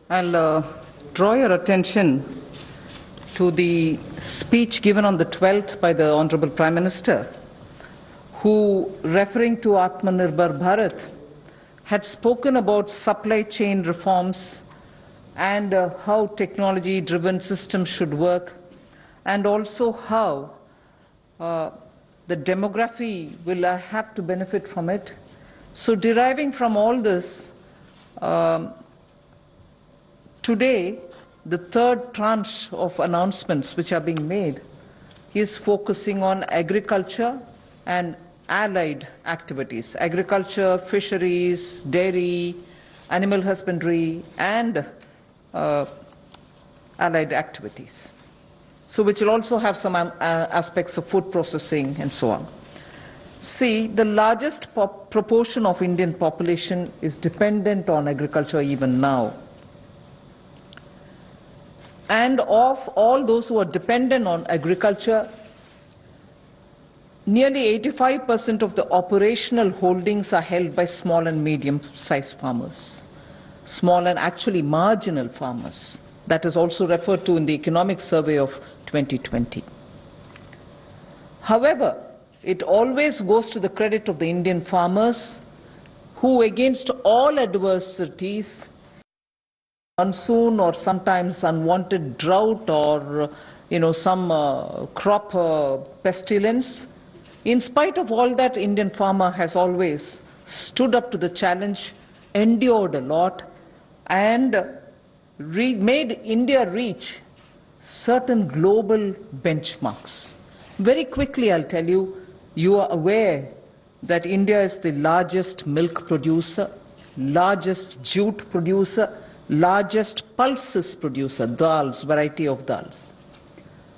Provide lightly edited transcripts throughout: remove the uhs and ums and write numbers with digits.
I'll draw your attention to the speech given on the 12th by the Honorable Prime Minister, who, referring to Atmanirbhar Bharat, had spoken about supply chain reforms and how technology-driven systems should work, and also how the demography will have to benefit from it. So deriving from all this, today, the third tranche of announcements which are being made is focusing on agriculture and allied activities. Agriculture, fisheries, dairy, animal husbandry, and allied activities. So which will also have some aspects of food processing and so on. See, the largest proportion of Indian population is dependent on agriculture even now. And of all those who are dependent on agriculture, nearly 85% of the operational holdings are held by small and medium-sized farmers, small and actually marginal farmers. That is also referred to in the Economic Survey of 2020. However, it always goes to the credit of the Indian farmers who, against all adversities, monsoon or sometimes unwanted drought or some crop pestilence, in spite of all that, Indian farmer has always stood up to the challenge, endured a lot, and made India reach certain global benchmarks. Very quickly, I'll tell you, you are aware that India is the largest milk producer, largest jute producer, largest pulses producer, dals, variety of dals.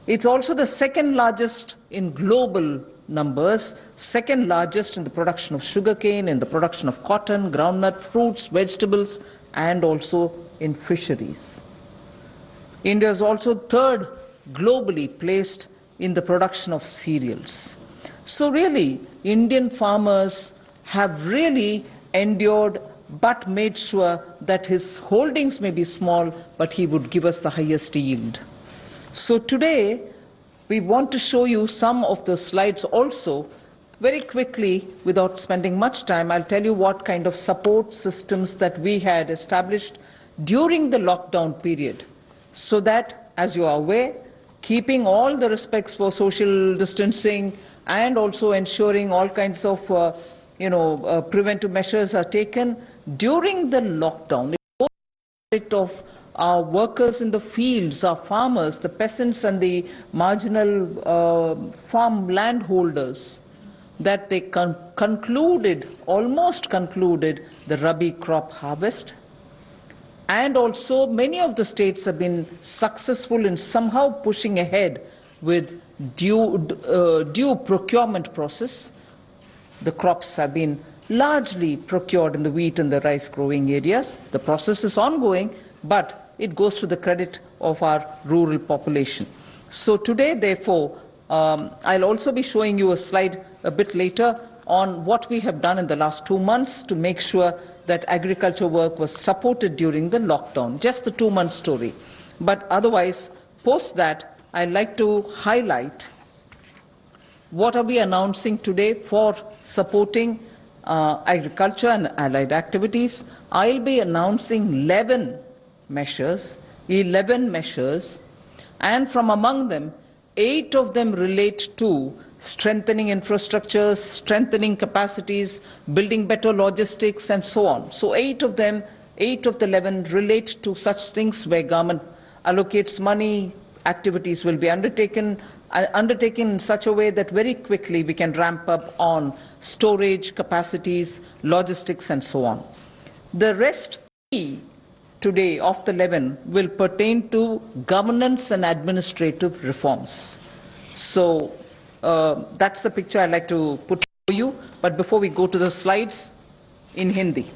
It's also the second largest in global numbers, second largest in the production of sugarcane, in the production of cotton, groundnut, fruits, vegetables, and also in fisheries. India is also third globally placed in the production of cereals. So really, Indian farmers have really endured but made sure that his holdings may be small, but he would give us the highest yield. So today, we want to show you some of the slides also. Very quickly, without spending much time, I'll tell you what kind of support systems that we had established during the lockdown period, so that, as you are aware, keeping all the respects for social distancing and also ensuring all kinds of preventive measures are taken during the lockdown. Of our workers in the fields, our farmers, the peasants and the marginal farm landholders, that they almost concluded the Rabi crop harvest. And also many of the states have been successful in somehow pushing ahead with due procurement process. The crops have been largely procured in the wheat and the rice growing areas. The process is ongoing, but it goes to the credit of our rural population. So today, therefore, I'll also be showing you a slide a bit later on what we have done in the last 2 months to make sure that agriculture work was supported during the lockdown, just the 2-month story. But otherwise, post that, I'd like to highlight what are we announcing today for supporting agriculture and allied activities. I'll be announcing 11 measures, and from among them, 8 of them relate to strengthening infrastructures, strengthening capacities, building better logistics, and so on. So 8 of the 11 relate to such things where government allocates money, activities will be undertaken in such a way that very quickly we can ramp up on storage, capacities, logistics, and so on. The rest 3 today of the 11 will pertain to governance and administrative reforms. So that's the picture I'd like to put for you. But before we go to the slides, in Hindi.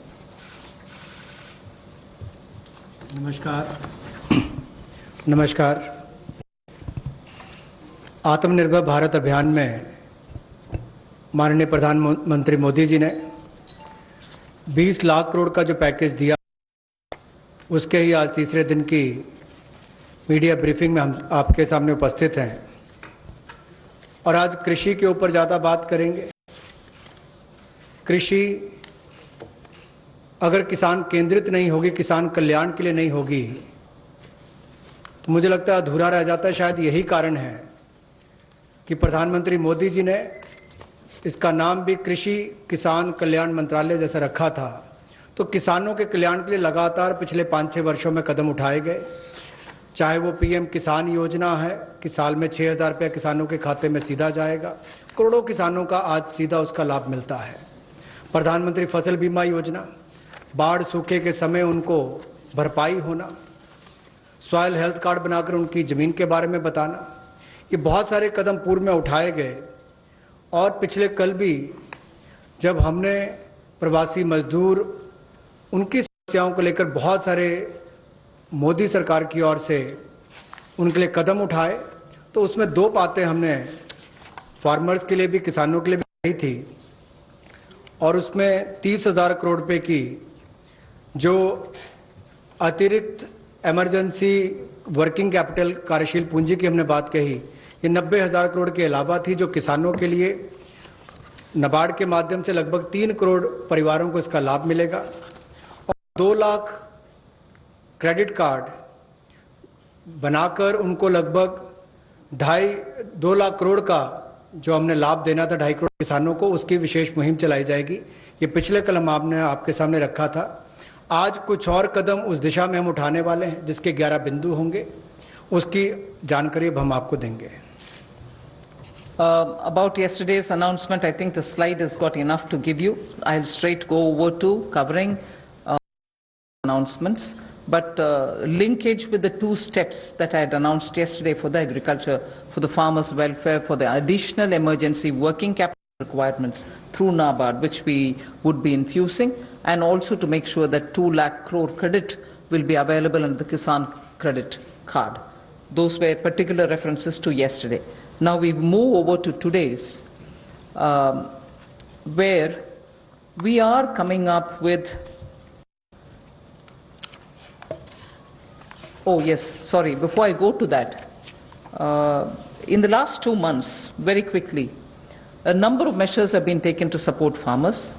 नमस्कार। आत्मनिर्भर भारत अभियान में माननीय प्रधानमंत्री मोदी जी ने 20 लाख करोड़ का जो package दिया, उसके ही आज तीसरे दिन की मीडिया ब्रीफिंग में हम आपके सामने उपस्थित हैं और आज कृषि के ऊपर ज़्यादा बात करेंगे। कृषि अगर किसान केंद्रित नहीं होगी, किसान कल्याण के लिए नहीं होगी, तो मुझे लगता है अधूरा रह जाता है। शायद यही कारण है कि प्रधानमंत्री मोदी जी ने इसका नाम भी कृषि किसान कल्याण मंत्रालय जैसा रखा था। तो किसानों के कल्याण के लिए लगातार पिछले 5-6 वर्षों में कदम उठाए गए, चाहे वो पीएम किसान योजना है कि साल में 6,000 रुपया किसानों के खाते में सीधा जाएगा, करोड़ों किसानों का आज सीधा उसका लाभ मिलता है। प्रधानमंत्री फसल बीमा योजना, बाढ़ सूखे के समय उनको भरपाई होना, सॉयल हेल्थ कार्ड बनाकर उनकी ज़मीन के बारे में बताना, ये बहुत सारे कदम पूर्व में उठाए गए। और पिछले कल भी जब हमने प्रवासी मजदूर उनकी समस्याओं को लेकर बहुत सारे मोदी सरकार की ओर से उनके लिए कदम उठाए, तो उसमें 2 बातें हमने फार्मर्स के लिए भी, किसानों के लिए भी कही थी। और उसमें 30,000 करोड़ रुपए की जो अतिरिक्त इमरजेंसी वर्किंग कैपिटल कार्यशील पूंजी की हमने बात कही, ये 90,000 करोड़ के अलावा थी, जो किसानों के लिए नाबार्ड के माध्यम से लगभग 3 करोड़ परिवारों को इसका लाभ मिलेगा। और 2 लाख क्रेडिट कार्ड बनाकर उनको लगभग 2 लाख करोड़ का जो हमने लाभ देना था 2.5 करोड़ किसानों को, उसकी विशेष मुहिम चलाई जाएगी। ये पिछले कल हमने आपके सामने रखा था। आज कुछ और कदम उस दिशा में हम उठाने वाले हैं, जिसके 11 बिंदु होंगे, उसकी जानकारी अब हम आपको देंगे। About yesterday's announcement, I think the slide has got enough to give you. I'll straight go over to covering announcements, but linkage with the 2 steps that I had announced yesterday for the agriculture, for the farmers' welfare, for the additional emergency working capital requirements through NABARD, which we would be infusing, and also to make sure that 2 lakh crore credit will be available under the Kisan credit card. Those were particular references to yesterday. Now we move over to today's, where we are coming up with, oh yes, sorry, before I go to that, in the last 2 months, very quickly, a number of measures have been taken to support farmers.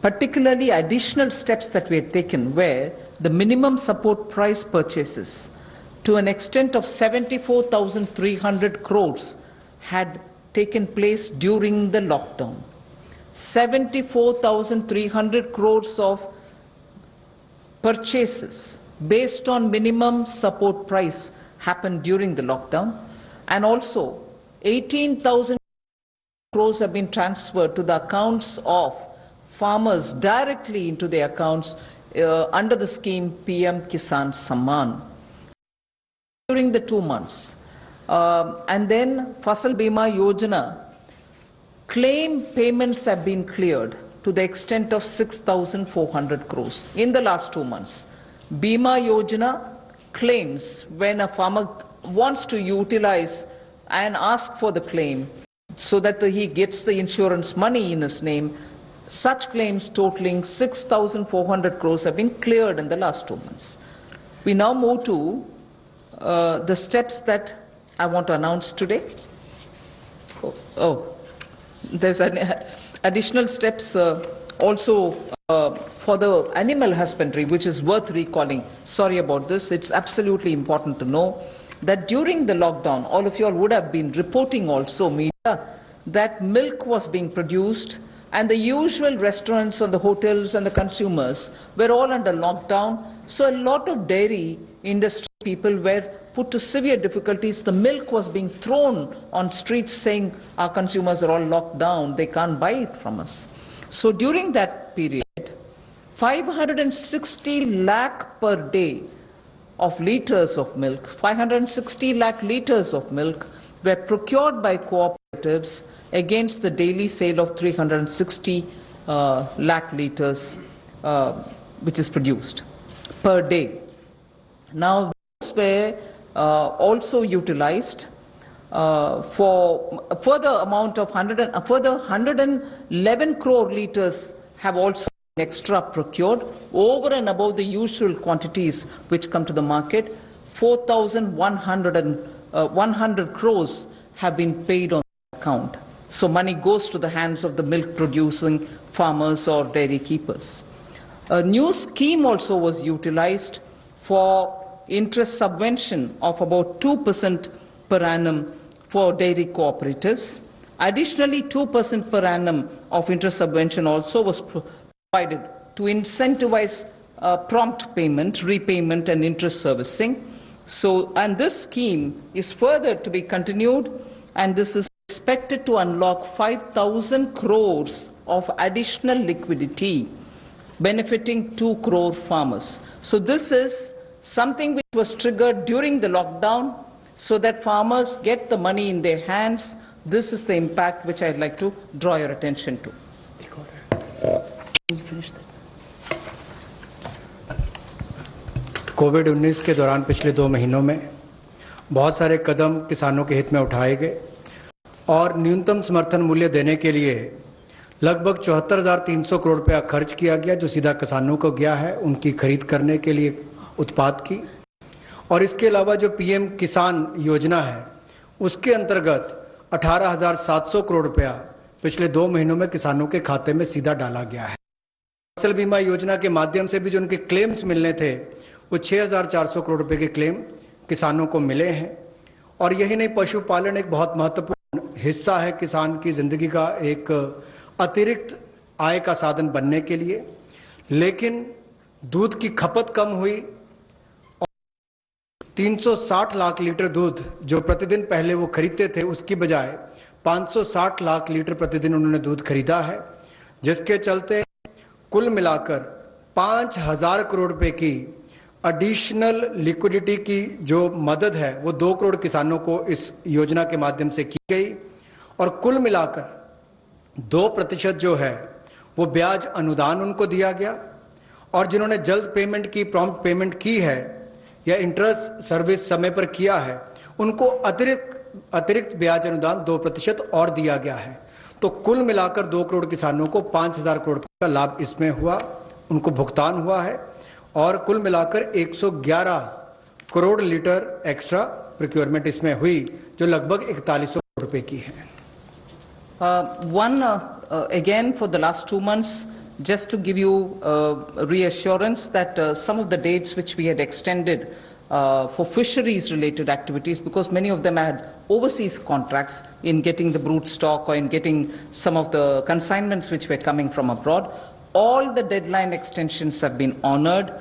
Particularly additional steps that we have taken where the minimum support price purchases to an extent of 74,300 crores had taken place during the lockdown. 74,300 crores of purchases based on minimum support price happened during the lockdown, and also 18,000 crores have been transferred to the accounts of farmers directly into their accounts under the scheme PM Kisan Samman during the 2 months. And then Fasal Bima Yojana claim payments have been cleared to the extent of 6,400 crores in the last 2 months. Bima Yojana claims, when a farmer wants to utilize and ask for the claim so that he gets the insurance money in his name, such claims totaling 6,400 crores have been cleared in the last 2 months. We now move to the steps that I want to announce today. There's additional steps also for the animal husbandry, which is worth recalling. Sorry about this. It's absolutely important to know that during the lockdown, all of you all would have been reporting also, media, that milk was being produced, and the usual restaurants and the hotels and the consumers were all under lockdown. So a lot of dairy industry people were put to severe difficulties. The milk was being thrown on streets saying our consumers are all locked down, they can't buy it from us. So during that period, 560 lakh per day of liters of milk, 560 lakh liters of milk were procured by cooperatives against the daily sale of 360 lakh liters which is produced per day. Now those were also utilized for a further amount of 111 crore liters have also extra procured over and above the usual quantities which come to the market. 4,100 crores have been paid on account. So money goes to the hands of the milk producing farmers or dairy keepers. A new scheme also was utilized for interest subvention of about 2% per annum for dairy cooperatives. Additionally, 2% per annum of interest subvention also was provided to incentivize prompt payment, repayment and interest servicing. So, and this scheme is further to be continued, and this is expected to unlock 5,000 crores of additional liquidity benefiting 2 crore farmers. So this is something which was triggered during the lockdown so that farmers get the money in their hands. This is the impact which I'd like to draw your attention to. कोविड-19 के दौरान पिछले 2 महीनों में बहुत सारे कदम किसानों के हित में उठाए गए और न्यूनतम समर्थन मूल्य देने के लिए लगभग 74,300 करोड़ रुपया खर्च किया गया, जो सीधा किसानों को गया है उनकी खरीद करने के लिए उत्पाद की। और इसके अलावा जो पीएम किसान योजना है उसके अंतर्गत 18,700 करोड़ रुपया पिछले 2 महीनों में किसानों के खाते में सीधा डाला गया है। फसल बीमा योजना के माध्यम से भी जो उनके क्लेम्स मिलने थे वो 6,400 करोड़ रुपए के क्लेम किसानों को मिले हैं। और यही नहीं, पशुपालन एक बहुत महत्वपूर्ण हिस्सा है किसान की जिंदगी का, एक अतिरिक्त आय का साधन बनने के लिए। लेकिन दूध की खपत कम हुई और 360 लाख लीटर दूध जो प्रतिदिन पहले वो खरीदते थे उसकी बजाय 560 लाख लीटर प्रतिदिन उन्होंने दूध खरीदा है, जिसके चलते कुल मिलाकर 5,000 करोड़ रुपए की एडिशनल लिक्विडिटी की जो मदद है वो 2 करोड़ किसानों को इस योजना के माध्यम से की गई। और कुल मिलाकर 2% जो है वो ब्याज अनुदान उनको दिया गया। और जिन्होंने जल्द पेमेंट की, प्रॉम्प्ट पेमेंट की है या इंटरेस्ट सर्विस समय पर किया है, उनको अतिरिक्त ब्याज अनुदान 2% और दिया गया है। तो कुल मिलाकर 2 करोड़ किसानों को 5,000 करोड़ का लाभ इसमें हुआ, उनको भुगतान हुआ है। और कुल मिलाकर 111 करोड़ लीटर एक्स्ट्रा प्रोक्योरमेंट इसमें हुई, जो लगभग 4100 करोड़ रुपए की है। Again, for the last 2 months, just to give you reassurance that some of the dates which we had extended for fisheries related activities, because many of them had overseas contracts in getting the brood stock or in getting some of the consignments which were coming from abroad, all the deadline extensions have been honored.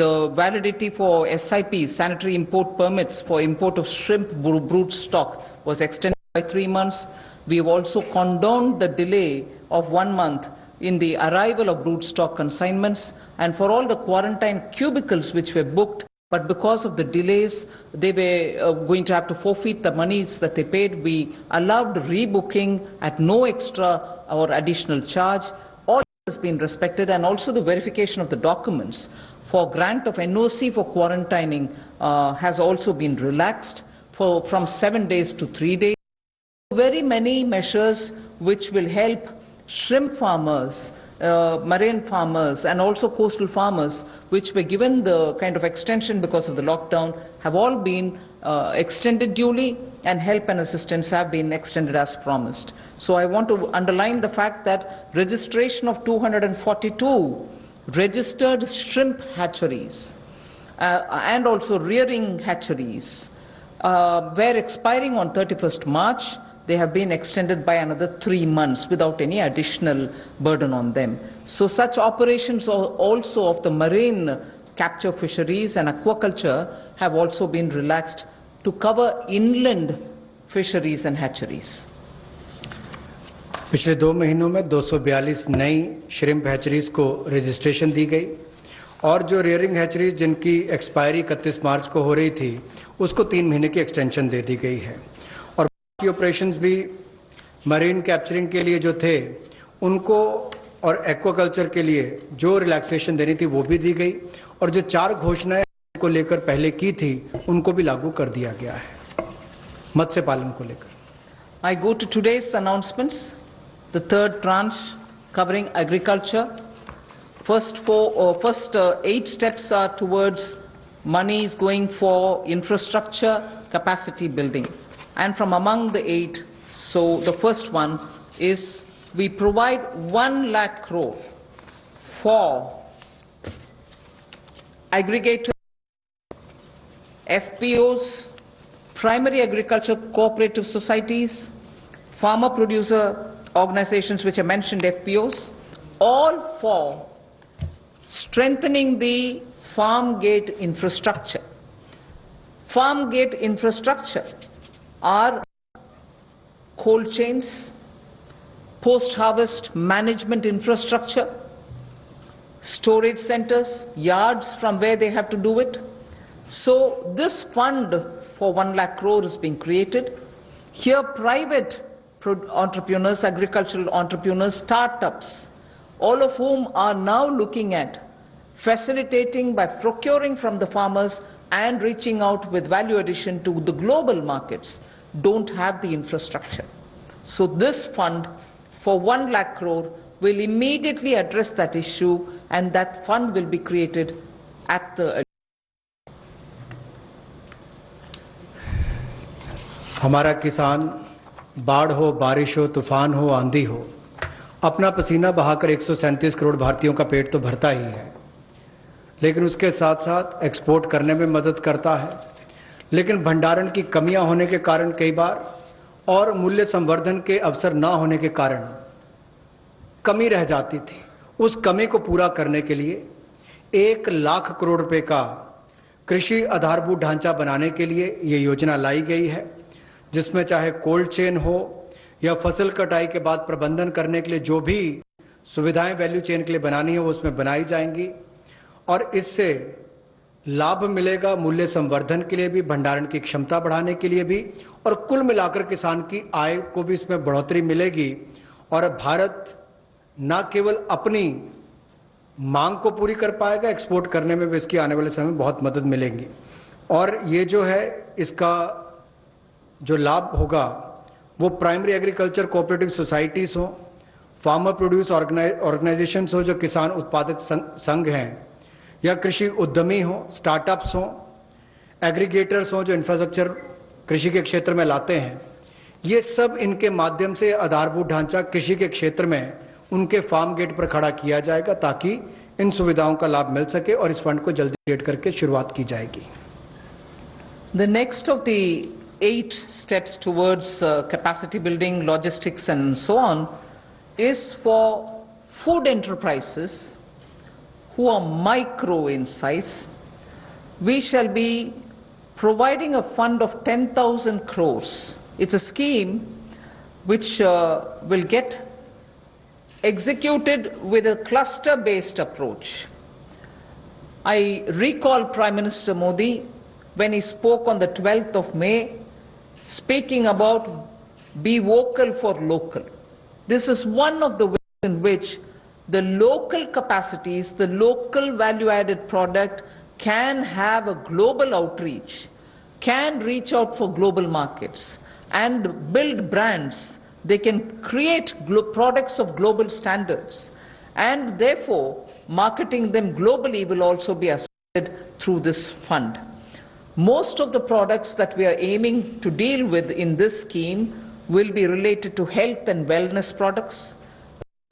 The validity for SIPs, sanitary import permits for import of shrimp brood stock, was extended by 3 months. We have also condoned the delay of 1 month in the arrival of brood stock consignments, and for all the quarantine cubicles which were booked, but because of the delays, they were going to have to forfeit the monies that they paid. We allowed rebooking at no extra or additional charge. All has been respected, and also the verification of the documents for grant of NOC for quarantining has also been relaxed from 7 days to 3 days. Very many measures which will help shrimp farmers, marine farmers and also coastal farmers, which were given the kind of extension because of the lockdown, have all been extended duly, and help and assistance have been extended as promised. So I want to underline the fact that registration of 242 registered shrimp hatcheries and also rearing hatcheries were expiring on 31st March. They have been extended by another 3 months without any additional burden on them. So such operations also of the marine capture fisheries and aquaculture have also been relaxed to cover inland fisheries and hatcheries. पिछले 2 महीनों में 242 नई shrimp hatcheries को registration दी गई, और जो rearing hatcheries जिनकी expiry 31 मार्च को हो रही थी उसको 3 महीने की एक्सटेंशन दे दी गई है। और बाकी ऑपरेशंस भी मरीन कैप्चरिंग के लिए जो थे उनको और एक्वाकल्चर के लिए जो रिलैक्सेशन देनी थी वो भी दी गई, और जो 4 घोषणाएं को लेकर पहले की थी उनको भी लागू कर दिया गया है मत्स्य पालन को लेकर। I go to today's announcements. The third tranche covering agriculture. first 8 steps are towards money is going for infrastructure capacity building. And from among the 8, so the first one is we provide 1 lakh crore for aggregator FPOs, primary agriculture cooperative societies, farmer producer organizations which I mentioned, FPOs, all for strengthening the farm gate infrastructure. Farm gate infrastructure are cold chains, post-harvest management infrastructure, storage centers, yards from where they have to do it. So this fund for 1 lakh crore is being created. Here private entrepreneurs, agricultural entrepreneurs, startups, all of whom are now looking at facilitating by procuring from the farmers and reaching out with value addition to the global markets, don't have the infrastructure. So this fund for 1 lakh crore will immediately address that issue, and that fund will be created at the हमारा किसान बाढ़ हो, बारिश हो, तूफान हो, आंधी हो, अपना पसीना बहाकर 137 करोड़ भारतीयों का पेट तो भरता ही है, लेकिन उसके साथ साथ एक्सपोर्ट करने में मदद करता है। लेकिन भंडारण की कमियां होने के कारण कई बार और मूल्य संवर्धन के अवसर ना होने के कारण कमी रह जाती थी। उस कमी को पूरा करने के लिए 1 लाख करोड़ रुपए का कृषि आधारभूत ढांचा बनाने के लिए ये योजना लाई गई है, जिसमें चाहे कोल्ड चेन हो या फसल कटाई के बाद प्रबंधन करने के लिए जो भी सुविधाएं वैल्यू चेन के लिए बनानी है वो उसमें बनाई जाएंगी, और इससे लाभ मिलेगा मूल्य संवर्धन के लिए भी, भंडारण की क्षमता बढ़ाने के लिए भी, और कुल मिलाकर किसान की आय को भी इसमें बढ़ोतरी मिलेगी। और भारत न केवल अपनी मांग को पूरी कर पाएगा, एक्सपोर्ट करने में भी इसकी आने वाले समय में बहुत मदद मिलेगी। और ये जो है इसका जो लाभ होगा वो प्राइमरी एग्रीकल्चर कोऑपरेटिव सोसाइटीज़ हो, फार्मर प्रोड्यूस ऑर्गेनाइजेशंस हो जो किसान उत्पादक संघ हैं, या कृषि उद्यमी हो, स्टार्टअप्स हो, एग्रीगेटर्स हो जो इंफ्रास्ट्रक्चर कृषि के क्षेत्र में लाते हैं, ये सब इनके माध्यम से आधारभूत ढांचा कृषि के क्षेत्र में उनके फार्म गेट पर खड़ा किया जाएगा ताकि इन सुविधाओं का लाभ मिल सके, और इस फंड को जल्दी क्रिएट करके शुरुआत की जाएगी। The next of the 8 steps towards capacity building, logistics and so on is for food enterprises who are micro in size. We shall be providing a fund of 10,000 crores. It's a scheme which will get executed with a cluster-based approach. I recall Prime Minister Modi when he spoke on the 12th of May, speaking about be vocal for local. This is one of the ways in which the local capacities, the local value-added product can have a global outreach, can reach out for global markets and build brands. They can create products of global standards, and therefore marketing them globally will also be assisted through this fund. Most of the products that we are aiming to deal with in this scheme will be related to health and wellness products,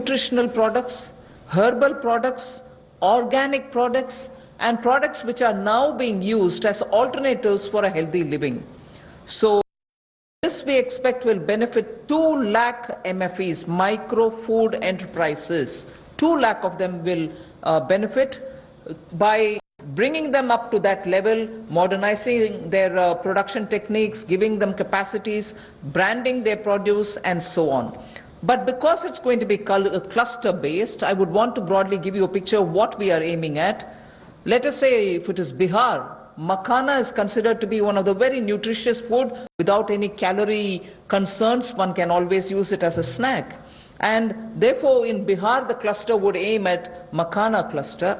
nutritional products, herbal products, organic products, and products which are now being used as alternatives for a healthy living. So this we expect will benefit 2 lakh MFEs, micro food enterprises. 2 lakh of them will benefit by bringing them up to that level, modernizing their production techniques, giving them capacities, branding their produce, and so on. But because it's going to be cluster-based, I would want to broadly give you a picture of what we are aiming at. Let us say if it is Bihar, makhana is considered to be one of the very nutritious food without any calorie concerns. One can always use it as a snack. And therefore in Bihar, the cluster would aim at makhana cluster.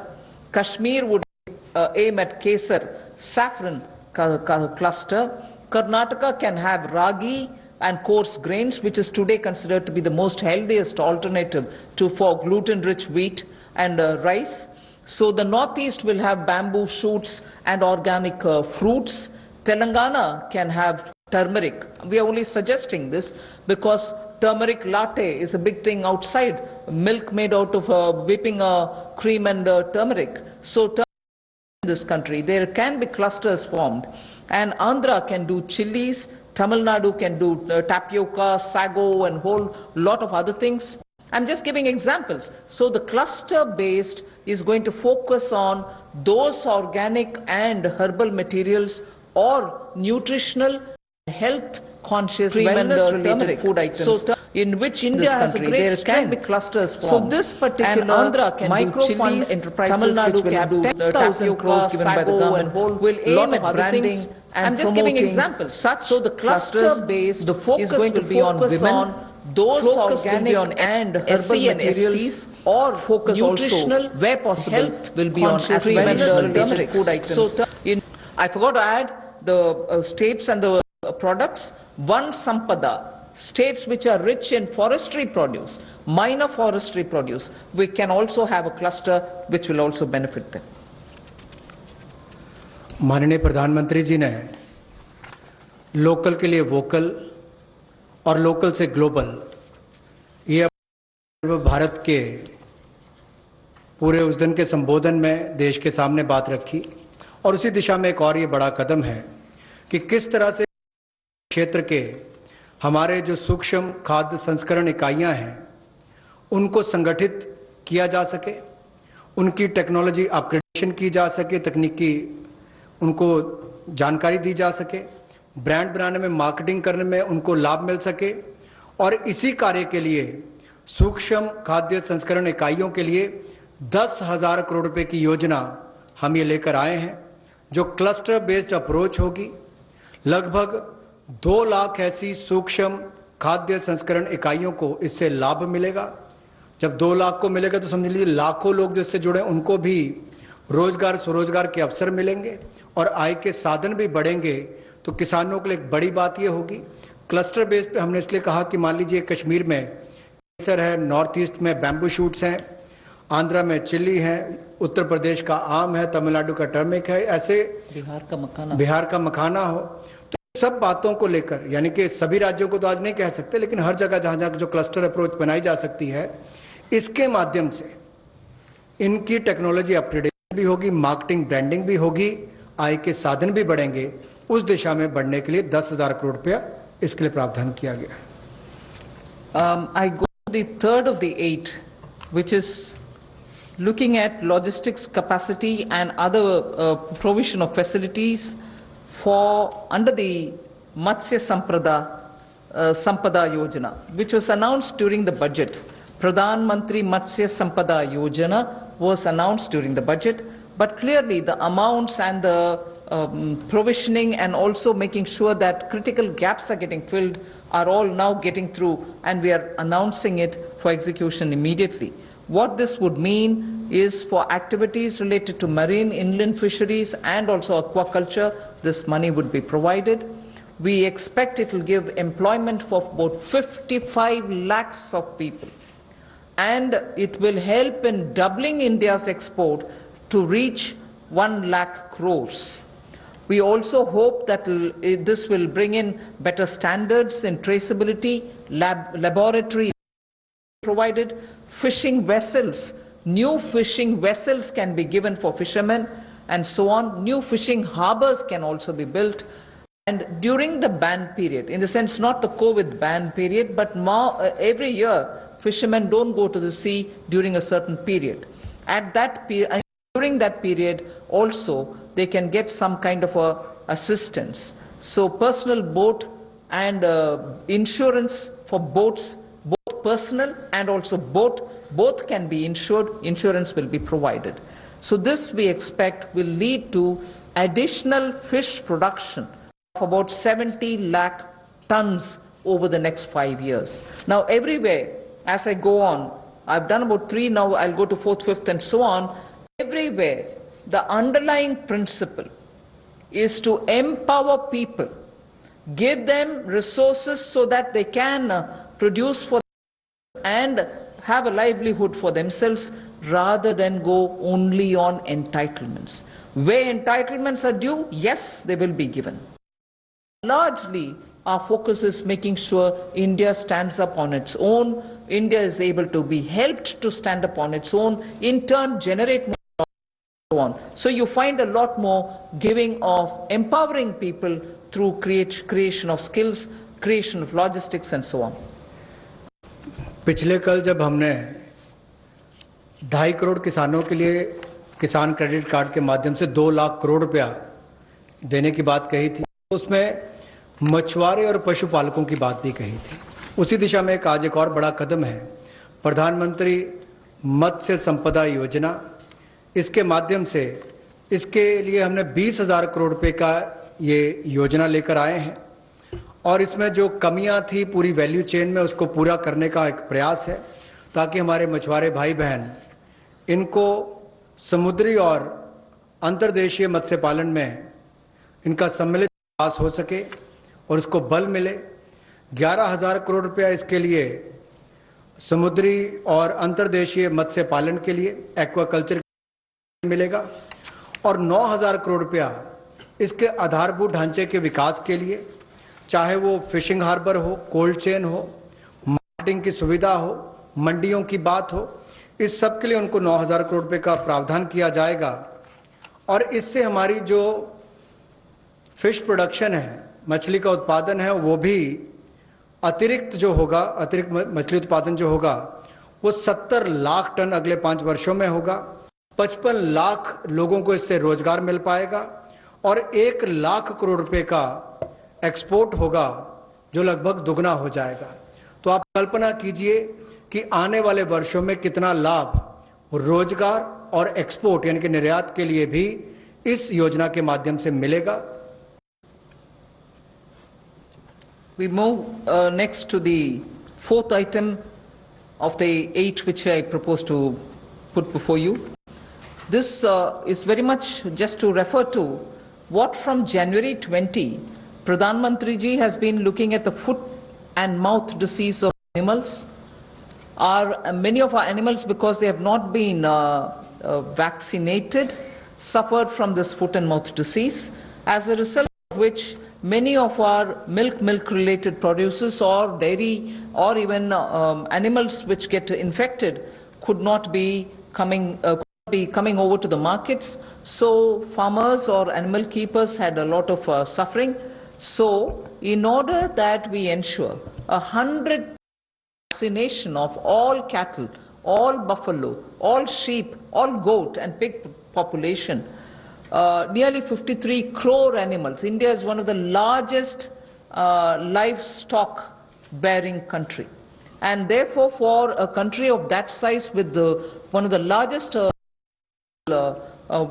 Kashmir would aim at kesar, saffron cluster. Karnataka can have ragi, and coarse grains, which is today considered to be the most healthiest alternative for gluten-rich wheat and rice. So the Northeast will have bamboo shoots and organic fruits. Telangana can have turmeric. We are only suggesting this because turmeric latte is a big thing outside. Milk made out of whipping cream and turmeric. So in this country, there can be clusters formed. And Andhra can do chilies. Tamil Nadu can do tapioca, sago, and whole lot of other things. I'm just giving examples. So the cluster-based is going to focus on those organic and herbal materials or nutritional, health-conscious, wellness-related food items. So in which India has a great there can be clusters formed. So this particular and Andhra can micro-fund enterprises, Tamil Nadu which can do 10,000 crores given by the government, will aim at branding. I'm just giving examples. So the cluster-based, the focus will be on women. Those organic on and herbal materials or focus nutritional also where possible health will be on as well as food items. So I forgot to add the states and the products. One Sampada, states which are rich in forestry produce, minor forestry produce, we can also have a cluster which will also benefit them. माननीय प्रधानमंत्री जी ने local के लिए vocal और local से global ये भारत के पूरे उस दिन के संबोधन में देश के सामने बात रखी और उसी दिशा में एक और ये बड़ा कदम है कि किस तरह से क्षेत्र के हमारे जो सूक्ष्म खाद्य संस्करण इकाइयां हैं उनको संगठित किया जा सके, उनकी टेक्नोलॉजी अपग्रेडेशन की जा सके, तकनीकी उनको जानकारी दी जा सके, ब्रांड बनाने में, मार्केटिंग करने में उनको लाभ मिल सके। और इसी कार्य के लिए सूक्ष्म खाद्य संस्करण इकाइयों के लिए 10,000 करोड़ रुपए की योजना हम ये लेकर आए हैं, जो क्लस्टर बेस्ड अप्रोच होगी। लगभग 2 लाख ऐसी सूक्ष्म खाद्य संस्करण इकाइयों को इससे लाभ मिलेगा। जब 2 लाख को मिलेगा तो समझ लीजिए लाखों लोग जिससे जुड़े उनको भी रोजगार स्वरोजगार के अवसर मिलेंगे और आय के साधन भी बढ़ेंगे। तो किसानों के लिए एक बड़ी बात ये होगी। क्लस्टर बेस्ड पे हमने इसलिए कहा कि मान लीजिए कश्मीर में केसर है, नॉर्थ ईस्ट में बैम्बू शूट्स हैं, आंध्रा में चिल्ली है, उत्तर प्रदेश का आम है, तमिलनाडु का टर्मिक है, ऐसे बिहार का मखाना हो। तो सब बातों को लेकर, यानी कि सभी राज्यों को तो आज नहीं कह सकते, लेकिन हर जगह जहां जहां जो क्लस्टर अप्रोच बनाई जा सकती है, इसके माध्यम से इनकी टेक्नोलॉजी अपग्रेडेशन भी होगी, मार्केटिंग ब्रांडिंग भी होगी, आय के साधन भी बढ़ेंगे। उस दिशा में बढ़ने के लिए 10,000 करोड़ रुपया इसके लिए प्रावधान किया गया। I go to the third of the 8, which is looking at logistics capacity and other provision of facilities for under the Matsya Sampada Yojana, which was announced during the budget. Pradhan Mantri Matsya Sampada Yojana was announced during the budget, but clearly the amounts and the provisioning and also making sure that critical gaps are getting filled are all now getting through, and we are announcing it for execution immediately. What this would mean is for activities related to marine, inland fisheries and also aquaculture, this money would be provided. We expect it will give employment for about 55 lakhs of people, and it will help in doubling India's export to reach 1 lakh crores. We also hope that this will bring in better standards in traceability, laboratory provided, fishing vessels, new fishing vessels can be given for fishermen and so on. New fishing harbors can also be built. And during the ban period, in the sense not the COVID ban period, but every year fishermen don't go to the sea during a certain period. At that period, during that period also they can get some kind of assistance. So personal boat and insurance for boats, both personal and also both can be insured. Insurance will be provided. So this we expect will lead to additional fish production of about 70 lakh tons over the next 5 years. Now everywhere, as I go on, I've done about 3 now, I'll go to 4th, 5th and so on. Everywhere, the underlying principle is to empower people give them resources so that they can produce for and have a livelihood for themselves rather than go only on entitlements. Where entitlements are due, yes, they will be given. Largely, our focus is making sure India stands up on its own. India is able to be helped to stand up on its own, in turn generate more. So on. So you find a lot more giving of empowering people through creation of skills, creation of logistics and so on. पिछले कल जब हमने 2.5 करोड़ किसानों के लिए किसान credit card के माध्यम से 2 लाख करोड़ रुपया देने की बात कही थी, उसमें मछुआरे और पशुपालकों की बात भी कही थी। उसी दिशा में आज एक और बड़ा कदम है प्रधानमंत्री मत्स्य संपदा योजना। इसके माध्यम से इसके लिए हमने 20,000 करोड़ रुपए का ये योजना लेकर आए हैं और इसमें जो कमियां थी पूरी वैल्यू चेन में उसको पूरा करने का एक प्रयास है ताकि हमारे मछुआरे भाई बहन इनको समुद्री और अंतर्देशीय मत्स्य पालन में इनका सम्मिलित विकास हो सके और उसको बल मिले। 11,000 करोड़ रुपया इसके लिए समुद्री और अंतर्देशीय मत्स्य पालन के लिए एक्वाकल्चर मिलेगा और 9,000 करोड़ रुपया इसके आधारभूत ढांचे के विकास के लिए, चाहे वो फिशिंग हार्बर हो, कोल्ड चेन हो, मार्केटिंग की सुविधा हो, मंडियों की बात हो, इस सब के लिए उनको 9,000 करोड़ रुपए का प्रावधान किया जाएगा। और इससे हमारी जो फिश प्रोडक्शन है, मछली का उत्पादन है, वो भी अतिरिक्त मछली उत्पादन जो होगा वो 70 लाख टन अगले 5 वर्षों में होगा। 55 लाख लोगों को इससे रोजगार मिल पाएगा और 1 लाख करोड़ रुपए का एक्सपोर्ट होगा जो लगभग दुगना हो जाएगा। तो आप कल्पना कीजिए कि आने वाले वर्षों में कितना लाभ रोजगार और एक्सपोर्ट यानी कि निर्यात के लिए भी इस योजना के माध्यम से मिलेगा। We move next to the 4th item of the 8 which I propose to put before you. This is very much just to refer to what from January 20, Pradhan Mantri ji has been looking at the foot and mouth disease of animals. Many of our animals, because they have not been vaccinated, suffered from this foot and mouth disease, as a result of which many of our milk related producers or dairy or even animals which get infected could not be coming over to the markets. So farmers or animal keepers had a lot of suffering. So in order that we ensure 100% vaccination of all cattle, all buffalo, all sheep, all goat and pig population, nearly 53 crore animals. India is one of the largest livestock bearing country, and therefore for a country of that size with one of the largest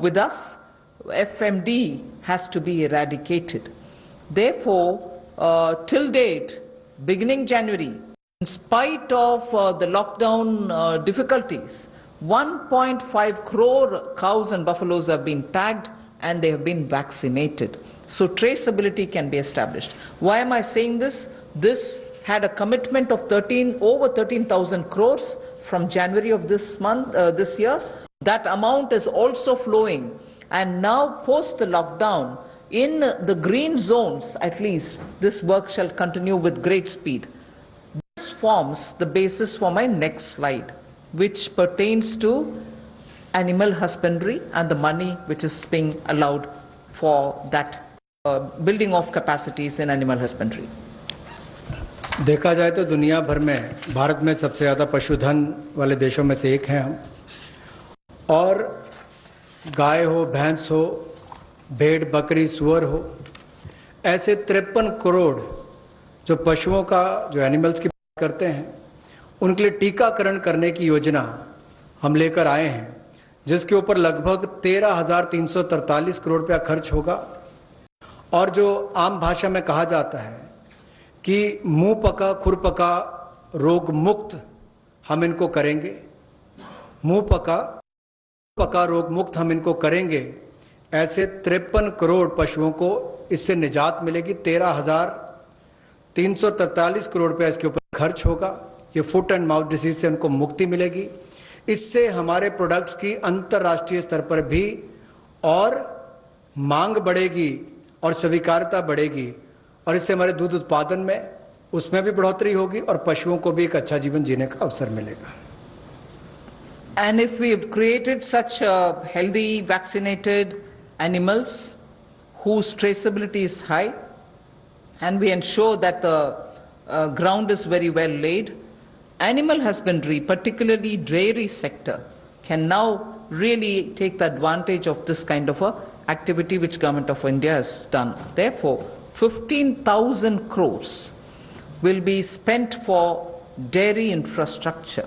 with us, FMD has to be eradicated. Therefore, till date, beginning January, in spite of the lockdown difficulties, 1.5 crore cows and buffaloes have been tagged and they have been vaccinated. So traceability can be established. Why am I saying this? This had a commitment of over 13,000 crores from January of this year. That amount is also flowing, and now post the lockdown, in the green zones at least, this work shall continue with great speed. This forms the basis for my next slide, which pertains to animal husbandry and the money which is being allowed for that building of capacities in animal husbandry. देखा जाए तो दुनिया भर में भारत में सबसे ज़्यादा पशुधन वाले देशों में से एक हैं हम, और गाय हो, भैंस हो, भेड़, बकरी, सुअर हो, ऐसे 53 करोड़ जो पशुओं का, जो एनिमल्स की बात करते हैं, उनके लिए टीकाकरण करने की योजना हम लेकर आए हैं, जिसके ऊपर लगभग 13,343 करोड़ रुपया खर्च होगा। और जो आम भाषा में कहा जाता है कि मुंह पका खुर पका रोग मुक्त हम इनको करेंगे, मुंह पका रोग मुक्त हम इनको करेंगे, ऐसे 53 करोड़ पशुओं को इससे निजात मिलेगी। 13,000 343 करोड़ रुपया इसके ऊपर खर्च होगा। ये फुट एंड माउथ डिसीज से उनको मुक्ति मिलेगी। इससे हमारे प्रोडक्ट्स की अंतर्राष्ट्रीय स्तर पर भी और मांग बढ़ेगी और स्वीकार्यता बढ़ेगी और इससे हमारे दूध उत्पादन में उसमें भी बढ़ोतरी होगी और पशुओं को भी एक अच्छा जीवन जीने का अवसर मिलेगा। And if we have created such healthy, vaccinated animals whose traceability is high, and we ensure that the ground is very well laid, animal husbandry, particularly dairy sector, can now really take the advantage of this kind of a activity which Government of India has done. Therefore, 15,000 crores will be spent for dairy infrastructure.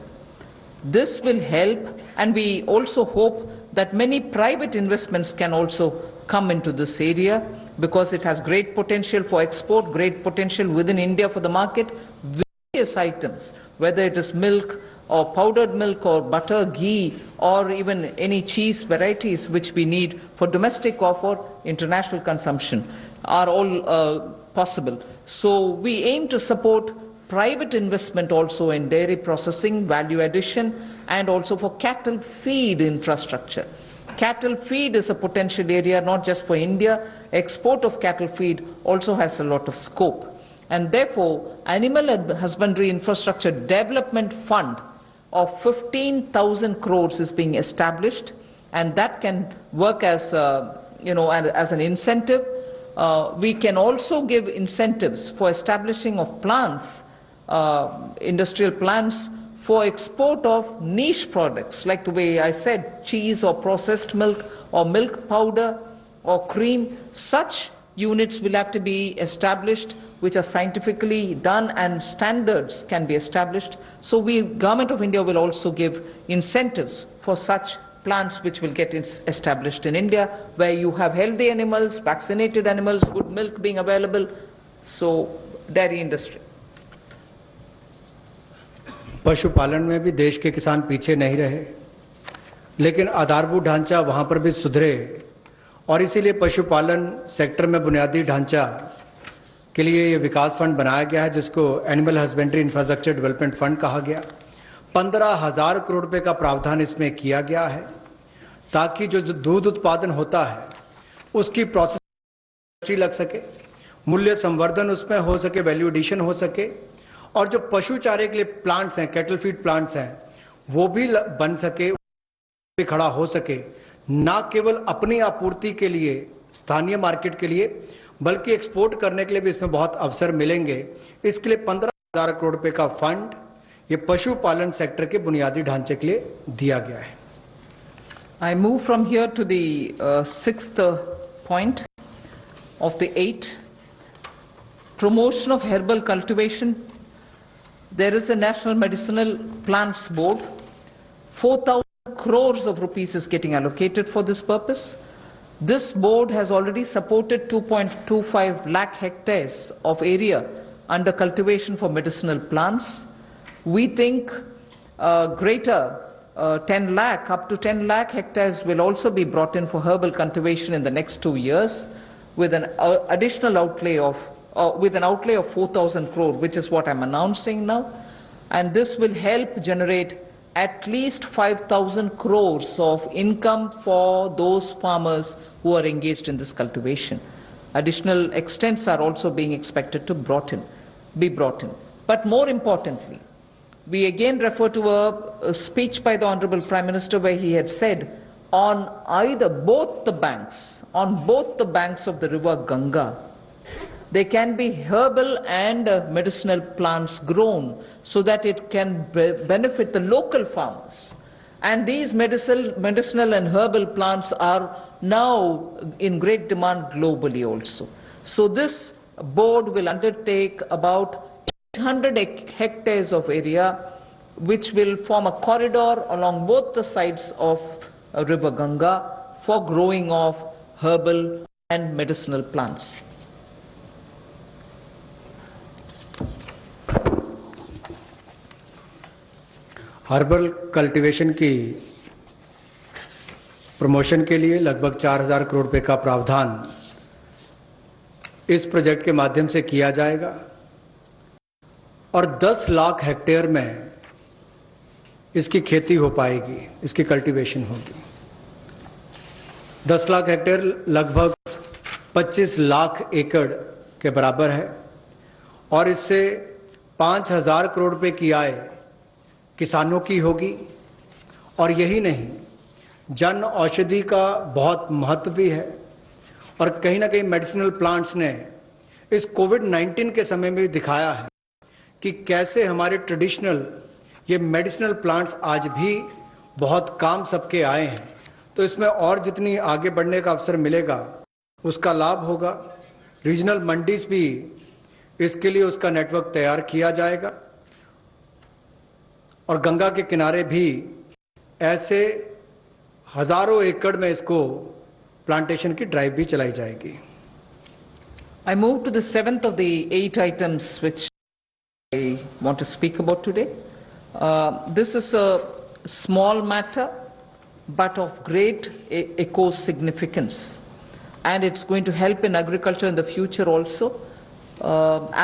This will help, and we also hope that many private investments can also come into this area because it has great potential for export, great potential within India for the market. Various items, whether it is milk or powdered milk or butter, ghee, or even any cheese varieties which we need for domestic or for international consumption, are all possible. So we aim to support private investment also in dairy processing, value addition, and also for cattle feed infrastructure. Cattle feed is a potential area not just for India. Export of cattle feed also has a lot of scope. And therefore, Animal Husbandry Infrastructure Development Fund of 15,000 crores is being established, and that can work as, as an incentive. We can also give incentives for establishing of plants, industrial plants for export of niche products, like the way I said, cheese or processed milk or milk powder or cream. Such units will have to be established which are scientifically done, and standards can be established. So Government of India will also give incentives for such plants which will get established in India, where you have healthy animals, vaccinated animals, good milk being available. So dairy industry. पशुपालन में भी देश के किसान पीछे नहीं रहे, लेकिन आधारभूत ढांचा वहां पर भी सुधरे और इसीलिए पशुपालन सेक्टर में बुनियादी ढांचा के लिए ये विकास फंड बनाया गया है, जिसको animal husbandry infrastructure development fund कहा गया। 15,000 करोड़ रुपए का प्रावधान इसमें किया गया है ताकि जो दूध उत्पादन होता है उसकी प्रोसेस लग सके, मूल्य संवर्धन उसमें हो सके, वैल्यू एडिशन हो सके, और जो पशु चारे के लिए प्लांट्स हैं, कैटल फीड प्लांट्स हैं, वो भी बन सके, खड़ा हो सके, ना केवल अपनी आपूर्ति के लिए, स्थानीय मार्केट के लिए, बल्कि एक्सपोर्ट करने के लिए भी इसमें बहुत अवसर मिलेंगे। इसके लिए 15,000 करोड़ रुपए का फंड ये पशुपालन सेक्टर के बुनियादी ढांचे के लिए दिया गया है। I move from here to the sixth point of the 8, promotion of herbal cultivation. There is a National Medicinal Plants Board. 4,000 crores of rupees is getting allocated for this purpose. This board has already supported 2.25 lakh hectares of area under cultivation for medicinal plants. We think greater 10 lakh, up to 10 lakh hectares will also be brought in for herbal cultivation in the next 2 years with an additional outlay of with an outlay of 4,000 crore, which is what I'm announcing now. And this will help generate at least 5,000 crores of income for those farmers who are engaged in this cultivation. Additional extents are also being expected to be brought in. But more importantly, we again refer to a speech by the Honorable Prime Minister where he had said on both the banks of the river Ganga, there can be herbal and medicinal plants grown so that it can benefit the local farmers. And these medicinal and herbal plants are now in great demand globally also. So this board will undertake about 800 hectares of area which will form a corridor along both the sides of river Ganga for growing of herbal and medicinal plants. Herbal cultivation की promotion के लिए लगभग 4,000 करोड़ रुपए का प्रावधान इस project के माध्यम से किया जाएगा। और 10 लाख हेक्टेयर में इसकी खेती हो पाएगी, इसकी कल्टीवेशन होगी। 10 लाख हेक्टेयर लगभग 25 लाख एकड़ के बराबर है और इससे 5,000 करोड़ रुपए की आय किसानों की होगी। और यही नहीं, जन औषधि का बहुत महत्व भी है और कहीं ना कहीं मेडिसिनल प्लांट्स ने इस कोविड-19 के समय में भी दिखाया है कि कैसे हमारे ट्रेडिशनल ये मेडिसिनल प्लांट्स आज भी बहुत काम सबके आए हैं। तो इसमें और जितनी आगे बढ़ने का अवसर मिलेगा उसका लाभ होगा। रीजनल मंडीज भी इसके लिए उसका नेटवर्क तैयार किया जाएगा और गंगा के किनारे भी ऐसे हजारों एकड़ में इसको प्लांटेशन की ड्राइव भी चलाई जाएगी। I move to the seventh of the 8 items which I want to speak about today. This is a small matter but of great eco significance, and it's going to help in agriculture in the future also.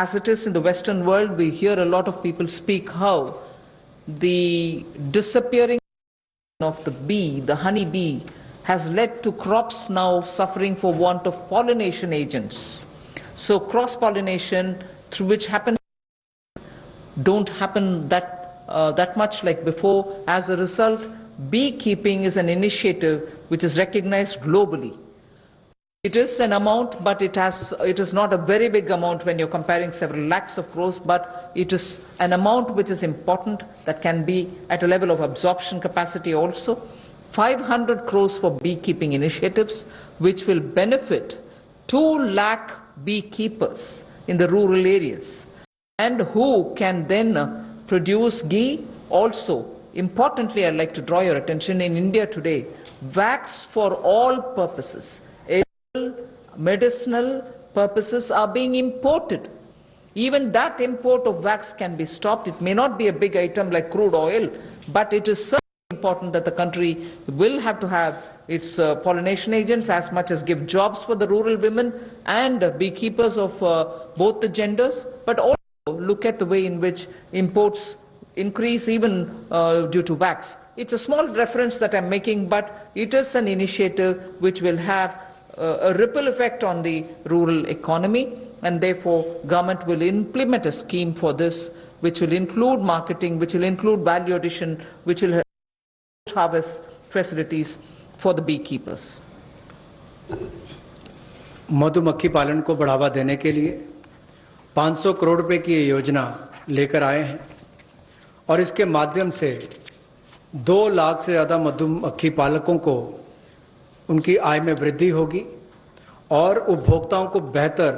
As it is in the Western world, we hear a lot of people speak how the disappearing of the bee, the honey bee, has led to crops now suffering for want of pollination agents. So cross-pollination, through which don't happen that much like before. As a result, beekeeping is an initiative which is recognized globally. It is an amount, but it is not a very big amount when you're comparing several lakhs of crores, but it is an amount which is important, that can be at a level of absorption capacity also. 500 crores for beekeeping initiatives, which will benefit 2 lakh beekeepers in the rural areas, and who can then produce ghee. Also, importantly, I'd like to draw your attention, in India today, wax for all purposes, medicinal purposes, are being imported. Even that import of wax can be stopped. It may not be a big item like crude oil, but it is certainly important that the country will have to have its pollination agents, as much as give jobs for the rural women and beekeepers of both the genders, but also look at the way in which imports increase even due to wax. It's a small reference that I'm making, but it is an initiative which will have a ripple effect on the rural economy, and therefore government will implement a scheme for this, which will include marketing, which will include value addition, which will have harvest facilities for the beekeepers. मधुमक्खी पालन को बढ़ावा देने के लिए 500 करोड़ रुपए की ये योजना लेकर आए हैं और इसके माध्यम से 2 लाख से ज़्यादा मधुमक्खी पालकों को उनकी आय में वृद्धि होगी और उपभोक्ताओं को बेहतर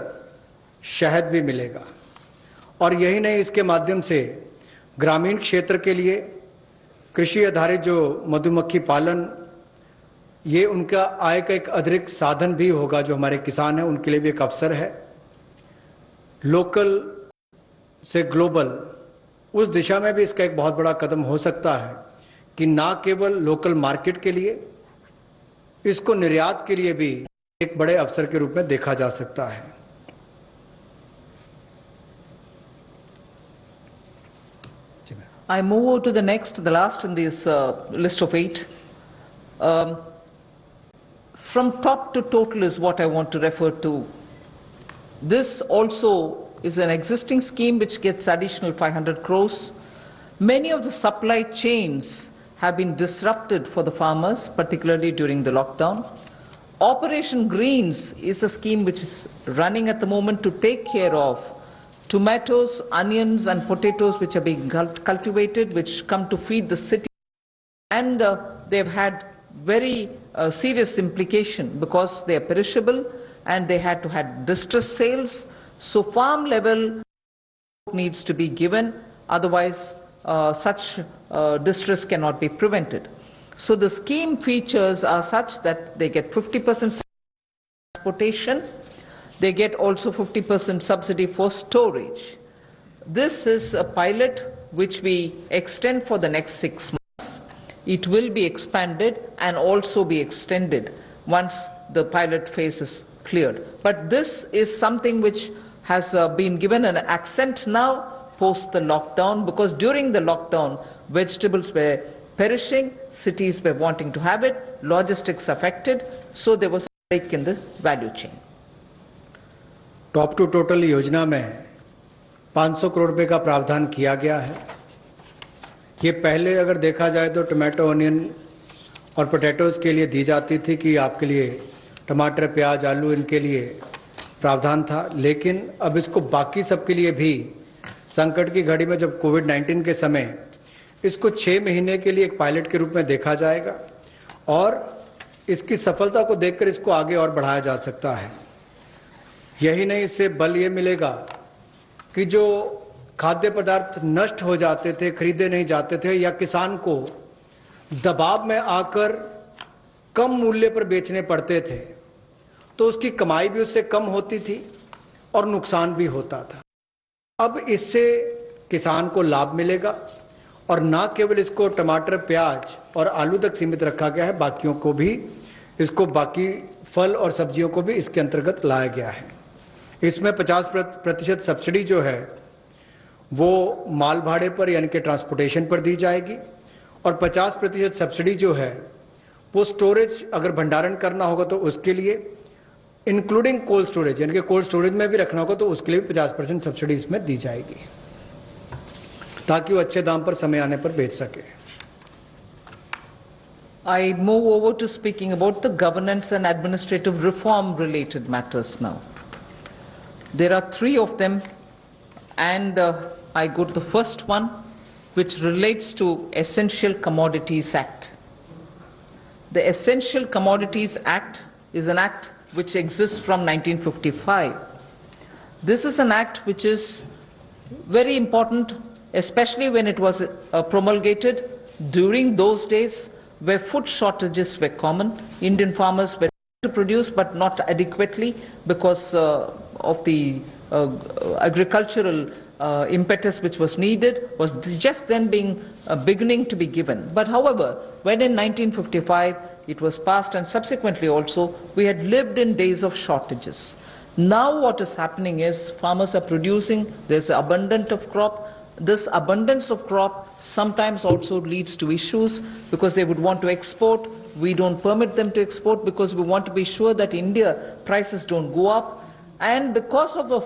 शहद भी मिलेगा। और यही नहीं, इसके माध्यम से ग्रामीण क्षेत्र के लिए कृषि आधारित जो मधुमक्खी पालन, ये उनका आय का एक अतिरिक्त साधन भी होगा। जो हमारे किसान हैं उनके लिए भी एक अवसर है। लोकल से ग्लोबल, उस दिशा में भी इसका एक बहुत बड़ा कदम हो सकता है कि ना केवल लोकल मार्केट के लिए, इसको निर्यात के लिए भी एक बड़े अवसर के रूप में देखा जा सकता है। I move to the next, the last in this list of 8. From top to total is what I want to refer to. This also is an existing scheme which gets additional 500 crores. Many of the supply chains have been disrupted for the farmers, particularly during the lockdown. Operation Greens is a scheme which is running at the moment to take care of tomatoes, onions and potatoes which are being cultivated, which come to feed the city. And they've had very serious implication because they are perishable and they had to have distress sales. So farm level needs to be given, otherwise such distress cannot be prevented. So the scheme features are such that they get 50% transportation, they get also 50% subsidy for storage. This is a pilot which we extend for the next 6 months. It will be expanded and also be extended once the pilot phase is cleared. But this is something which has been given an accent now post the lockdown, because during the lockdown, vegetables were perishing, cities were wanting to have it, logistics affected, so there was a break in the value chain. Top to total योजना में 500 करोड़ रुपए का प्रावधान किया गया है। ये पहले अगर देखा जाए तो टमाटो, ऑनियन और पोटैटोज़ के लिए दी जाती थी कि आपके लिए टमाटर, प्याज, आलू इनके लिए प्रावधान था, लेकिन अब इसको बाकी सबके लिए भी संकट की घड़ी में जब कोविड-19 के समय इसको 6 महीने के लिए एक पायलट के रूप में देखा जाएगा और इसकी सफलता को देखकर इसको आगे और बढ़ाया जा सकता है। यही नहीं, इससे बल ये मिलेगा कि जो खाद्य पदार्थ नष्ट हो जाते थे, खरीदे नहीं जाते थे या किसान को दबाव में आकर कम मूल्य पर बेचने पड़ते थे, तो उसकी कमाई भी उससे कम होती थी और नुकसान भी होता था। अब इससे किसान को लाभ मिलेगा और ना केवल इसको टमाटर, प्याज और आलू तक सीमित रखा गया है, बाकियों को भी, इसको बाकी फल और सब्जियों को भी इसके अंतर्गत लाया गया है। इसमें 50% सब्सिडी जो है वो माल भाड़े पर यानी कि ट्रांसपोर्टेशन पर दी जाएगी और 50% सब्सिडी जो है वो स्टोरेज, अगर भंडारण करना होगा तो उसके लिए, इंक्लूडिंग कोल्ड स्टोरेज, यानी कि कोल्ड स्टोरेज में भी रखना होगा तो उसके लिए भी 50% सब्सिडी इसमें दी जाएगी ताकि वो अच्छे दाम पर समय आने पर बेच सके। I move over to speaking about the governance and administrative reform related matters now. There are 3 of them, and I go to the first one, which relates to Essential Commodities Act. The Essential Commodities Act is an act which exists from 1955. This is an act which is very important, especially when it was promulgated during those days where food shortages were common. Indian farmers were to produce but not adequately because of the agricultural impetus which was needed was just then beginning to be given. But however, when in 1955 it was passed and subsequently also we had lived in days of shortages. Now what is happening is farmers are producing, there's abundance of crop. This abundance of crop sometimes also leads to issues because they would want to export. We don't permit them to export because we want to be sure that India prices don't go up. And because of a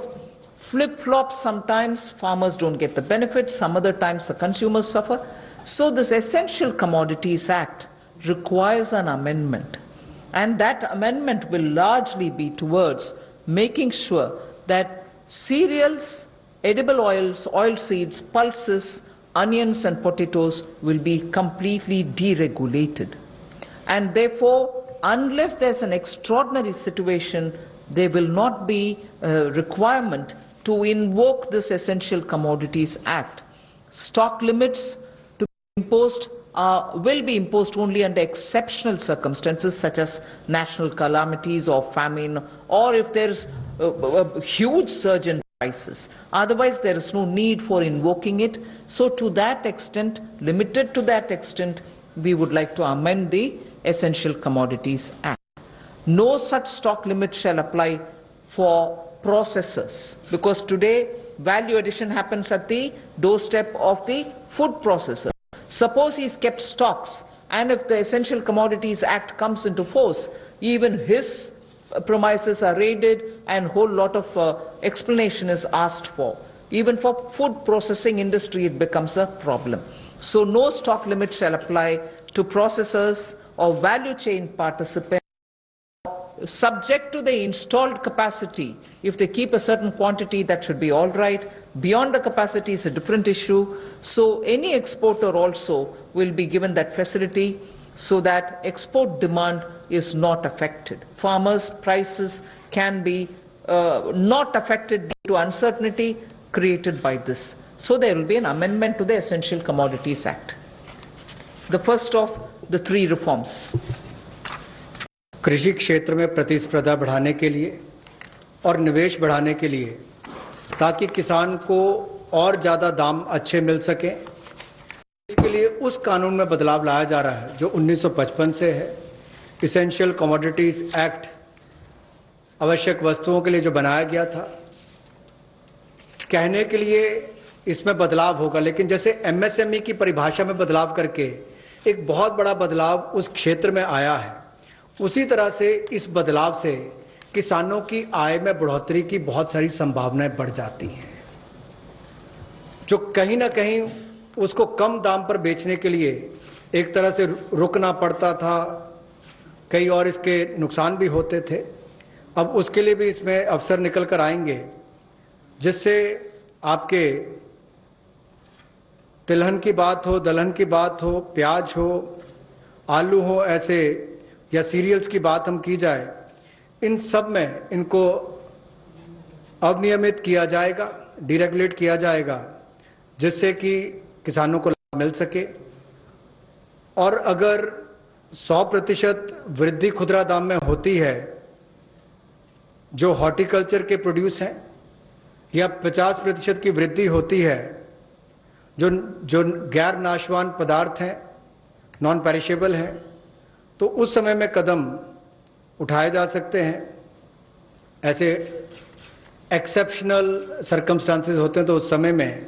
flip-flop, sometimes farmers don't get the benefit, some other times the consumers suffer. So this Essential Commodities Act requires an amendment. And that amendment will largely be towards making sure that cereals, edible oils, oilseeds, pulses, onions and potatoes will be completely deregulated. And therefore, unless there's an extraordinary situation, there will not be a requirement to invoke this Essential Commodities Act. Stock limits to be imposed will be imposed only under exceptional circumstances such as national calamities or famine, or if there's a huge surge in prices. Otherwise, there is no need for invoking it. So to that extent, limited to that extent, we would like to amend the Essential Commodities Act. No such stock limit shall apply for processors, because today value addition happens at the doorstep of the food processor. Suppose he's kept stocks, and if the Essential Commodities Act comes into force, even his premises are raided and a whole lot of explanation is asked for. Even for food processing industry, it becomes a problem. So no stock limit shall apply to processors or value chain participants subject to the installed capacity. If they keep a certain quantity, that should be all right. Beyond the capacity is a different issue. So any exporter also will be given that facility so that export demand is not affected. Farmers' prices can be not affected due to uncertainty created by this. So there will be an amendment to the Essential Commodities Act. The first of the 3 reforms. कृषि क्षेत्र में प्रतिस्पर्धा बढ़ाने के लिए और निवेश बढ़ाने के लिए, ताकि किसान को और ज़्यादा दाम अच्छे मिल सकें, इसके लिए उस कानून में बदलाव लाया जा रहा है जो 1955 से है। इसेंशियल कमोडिटीज़ एक्ट आवश्यक वस्तुओं के लिए जो बनाया गया था, कहने के लिए इसमें बदलाव होगा, लेकिन जैसे एमएसएमई की परिभाषा में बदलाव करके एक बहुत बड़ा बदलाव उस क्षेत्र में आया है, उसी तरह से इस बदलाव से किसानों की आय में बढ़ोतरी की बहुत सारी संभावनाएं बढ़ जाती हैं, जो कहीं ना कहीं उसको कम दाम पर बेचने के लिए एक तरह से रुकना पड़ता था, कई और इसके नुकसान भी होते थे। अब उसके लिए भी इसमें अवसर निकल कर आएंगे, जिससे आपके तिलहन की बात हो, दलहन की बात हो, प्याज हो, आलू हो, ऐसे या सीरियल्स की बात हम की जाए, इन सब में इनको अवनियमित किया जाएगा, डीरेगुलेट किया जाएगा, जिससे कि किसानों को लाभ मिल सके। और अगर 100% वृद्धि खुदरा दाम में होती है जो हॉर्टिकल्चर के प्रोड्यूस हैं, या 50% की वृद्धि होती है जो गैर नाशवान पदार्थ हैं, नॉन पेरिशेबल हैं, तो उस समय में कदम उठाए जा सकते हैं। ऐसे एक्सेप्शनल सर्कमस्टांसेस होते हैं तो उस समय में,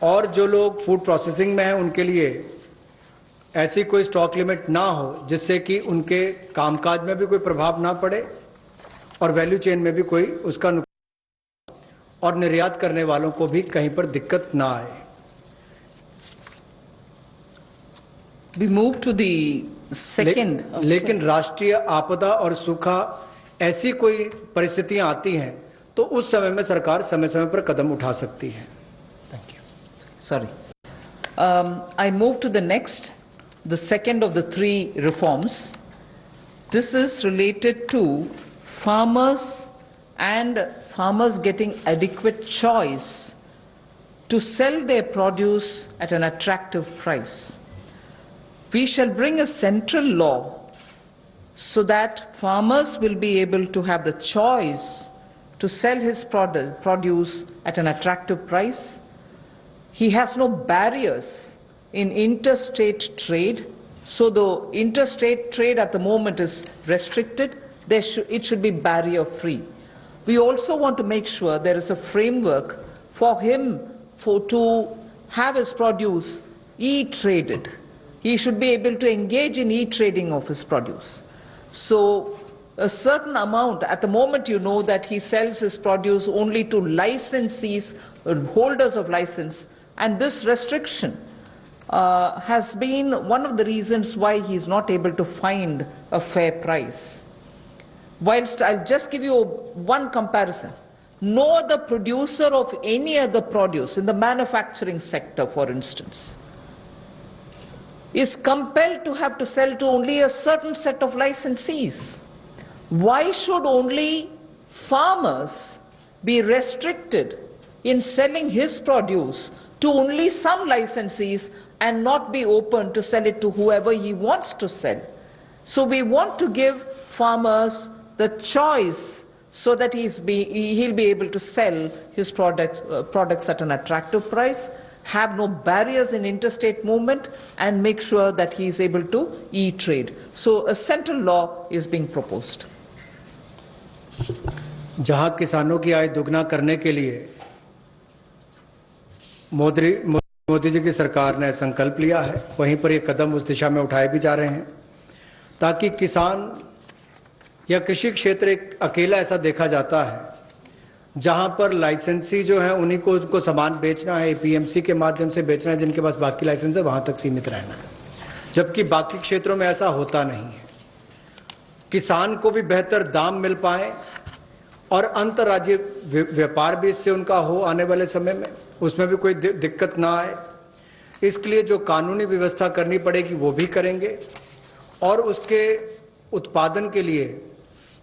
और जो लोग फूड प्रोसेसिंग में हैं उनके लिए ऐसी कोई स्टॉक लिमिट ना हो जिससे कि उनके कामकाज में भी कोई प्रभाव ना पड़े और वैल्यू चेन में भी कोई उसका नुकसान, और निर्यात करने वालों को भी कहीं पर दिक्कत ना आए। We move to the second. लेकिन राष्ट्रीय आपदा और सूखा ऐसी कोई परिस्थितियां आती हैं तो उस समय में सरकार समय समय पर कदम उठा सकती है। Thank you. Sorry. I move to the next, the second of the three reforms. This is related to farmers and farmers getting adequate choice to sell their produce at an attractive price. We shall bring a central law so that farmers will be able to have the choice to sell his produce at an attractive price. He has no barriers in interstate trade. So the interstate trade at the moment is restricted. It should be barrier free. We also want to make sure there is a framework for him to have his produce e-traded. He should be able to engage in e-trading of his produce. So a certain amount, at the moment you know that he sells his produce only to licensees, holders of license, and this restriction has been one of the reasons why he is not able to find a fair price. Whilst I'll just give you one comparison. No other producer of any other produce in the manufacturing sector, for instance, is compelled to have to sell to only a certain set of licensees. Why should only farmers be restricted in selling his produce to only some licensees and not be open to sell it to whoever he wants to sell? So we want to give farmers the choice so that he'll be able to sell his products at an attractive price, have no barriers in interstate movement, and make sure that he is able to e-trade. So a central law is being proposed. जहां किसानों की आय दुगना करने के लिए मोदी जी की सरकार ने संकल्प लिया है, वहीं पर ये कदम उस दिशा में उठाए भी जा रहे हैं ताकि किसान या कृषि क्षेत्र एक अकेला ऐसा देखा जाता है जहां पर लाइसेंसी जो है उन्हीं को उनको सामान बेचना है, पीएमसी के माध्यम से बेचना है, जिनके पास बाकी लाइसेंस है वहां तक सीमित रहना है, जबकि बाकी क्षेत्रों में ऐसा होता नहीं है। किसान को भी बेहतर दाम मिल पाए और अंतर्राज्यीय व्यापार भी इससे उनका हो आने वाले समय में, उसमें भी कोई दिक्कत ना आए। इसके लिए जो कानूनी व्यवस्था करनी पड़ेगी वो भी करेंगे और उसके उत्पादन के लिए,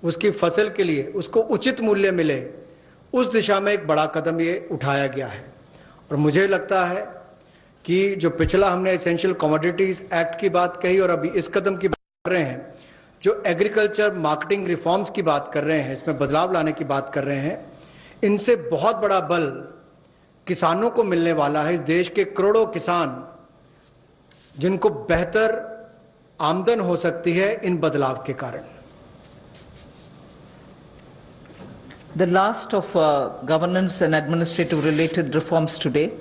उसकी फसल के लिए उसको उचित मूल्य मिले, उस दिशा में एक बड़ा कदम ये उठाया गया है। और मुझे लगता है कि जो पिछला हमने एसेंशियल कमोडिटीज एक्ट की बात कही और अभी इस कदम की बात कर रहे हैं, जो एग्रीकल्चर मार्केटिंग रिफॉर्म्स की बात कर रहे हैं, इसमें बदलाव लाने की बात कर रहे हैं, इनसे बहुत बड़ा बल किसानों को मिलने वाला है। इस देश के करोड़ों किसान जिनको बेहतर आमदन हो सकती है इन बदलाव के कारण। the last of governance and administrative related reforms today.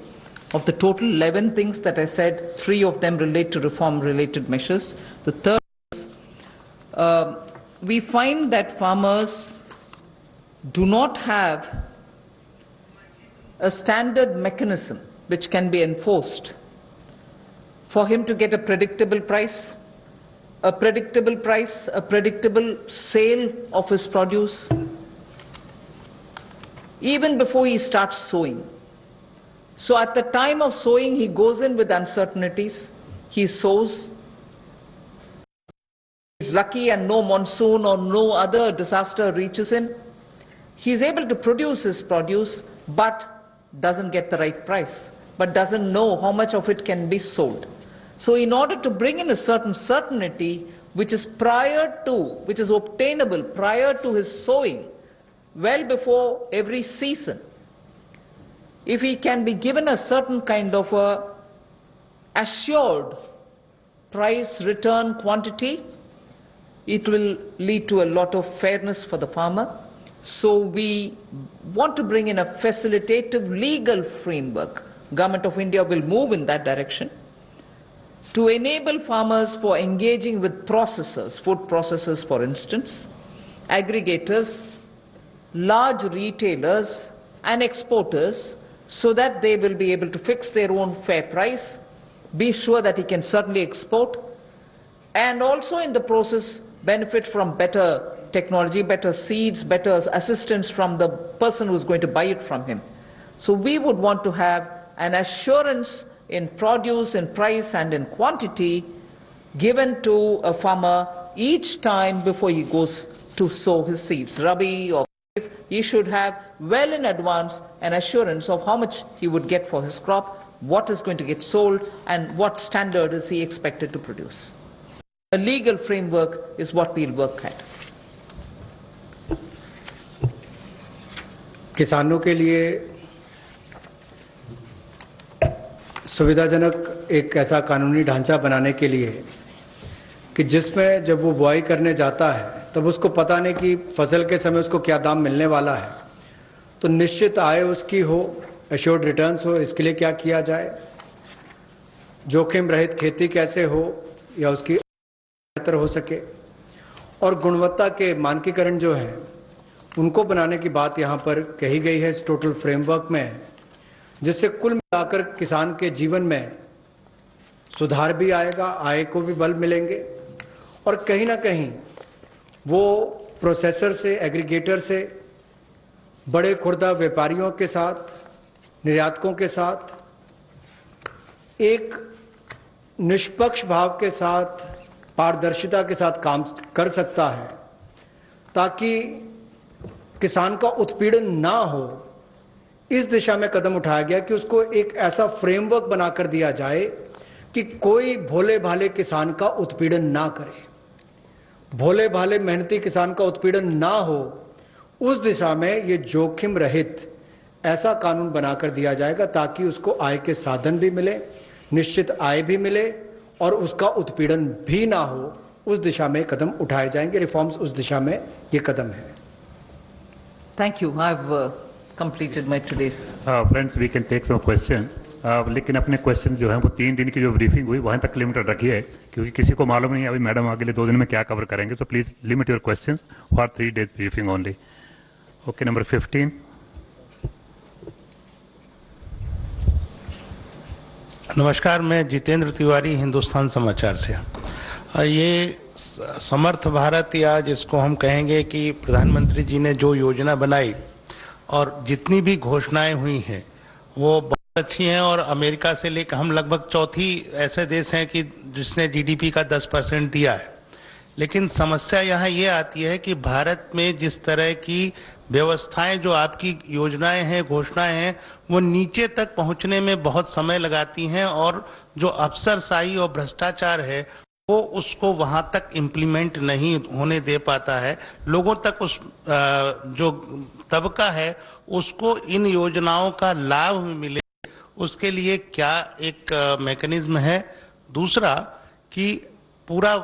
Of the total 11 things that I said, 3 of them relate to reform related measures. The third is, we find that farmers do not have a standard mechanism which can be enforced for him to get a predictable price, a predictable sale of his produce, even before he starts sowing. So at the time of sowing, he goes in with uncertainties. He sows. He's lucky and no monsoon or no other disaster reaches him. He's able to produce his produce, but doesn't get the right price, but doesn't know how much of it can be sold. So in order to bring in a certain certainty, which is obtainable prior to his sowing, well before every season, if he can be given a certain kind of a assured price return quantity, it will lead to a lot of fairness for the farmer. So we want to bring in a facilitative legal framework. Government of India will move in that direction to enable farmers for engaging with processors, food processors for instance, aggregators, large retailers and exporters, so that they will be able to fix their own fair price, be sure that he can certainly export, and also in the process benefit from better technology, better seeds, better assistance from the person who's going to buy it from him. So we would want to have an assurance in produce, in price and in quantity given to a farmer each time before he goes to sow his seeds, Rabi or Kharif. He should have well in advance an assurance of how much he would get for his crop, what is going to get sold and what standard is he expected to produce. A legal framework is what we'll work at. किसानों के लिए सुविधाजनक एक ऐसा कानूनी ढांचा बनाने के लिए कि जिसमें जब वो बुआई करने जाता है तब उसको पता नहीं कि फसल के समय उसको क्या दाम मिलने वाला है, तो निश्चित आय उसकी हो, एश्योर्ड रिटर्न्स हो, इसके लिए क्या किया जाए, जोखिम रहित खेती कैसे हो या उसकी बेहतर हो सके, और गुणवत्ता के मानकीकरण जो है उनको बनाने की बात यहाँ पर कही गई है इस टोटल फ्रेमवर्क में, जिससे कुल मिलाकर किसान के जीवन में सुधार भी आएगा, आय को भी बल मिलेंगे और कहीं ना कहीं वो प्रोसेसर से, एग्रीगेटर से, बड़े खुर्दा व्यापारियों के साथ, निर्यातकों के साथ एक निष्पक्ष भाव के साथ, पारदर्शिता के साथ काम कर सकता है, ताकि किसान का उत्पीड़न ना हो। इस दिशा में कदम उठाया गया कि उसको एक ऐसा फ्रेमवर्क बनाकर दिया जाए कि कोई भोले भाले किसान का उत्पीड़न ना करे, भोले भाले मेहनती किसान का उत्पीड़न ना हो। उस दिशा में ये जोखिम रहित ऐसा कानून बनाकर दिया जाएगा ताकि उसको आय के साधन भी मिले, निश्चित आय भी मिले और उसका उत्पीड़न भी ना हो। उस दिशा में कदम उठाए जाएंगे, रिफॉर्म्स उस दिशा में ये कदम है। Thank you. I've completed my today's. Friends, we can take some questions. लेकिन अपने क्वेश्चन जो है वो 3 दिन की जो ब्रीफिंग हुई वहाँ तक लिमिटेड रखी है, क्योंकि किसी को मालूम नहीं अभी मैडम अगले 2 दिन में क्या कवर करेंगे। So please limit your questions for 3 days briefing only. Okay, number 15। नमस्कार, मैं जितेंद्र तिवारी, हिंदुस्तान समाचार से। ये समर्थ भारत या जिसको हम कहेंगे कि प्रधानमंत्री जी ने जो योजना बनाई और जितनी भी घोषणाएं हुई हैं वो बहुत अच्छी हैं, और अमेरिका से लेकर हम लगभग चौथी ऐसे देश हैं कि जिसने जीडीपी का 10% दिया है। लेकिन समस्या यहाँ ये आती है कि भारत में जिस तरह की व्यवस्थाएं, जो आपकी योजनाएं हैं, घोषणाएं हैं, वो नीचे तक पहुंचने में बहुत समय लगाती हैं, और जो अफसरशाही और भ्रष्टाचार है वो उसको वहां तक इम्प्लीमेंट नहीं होने दे पाता है। लोगों तक उस जो तबका है उसको इन योजनाओं का लाभ मिले, उसके लिए क्या एक मैकेनिज्म है। दूसरा कि पूरा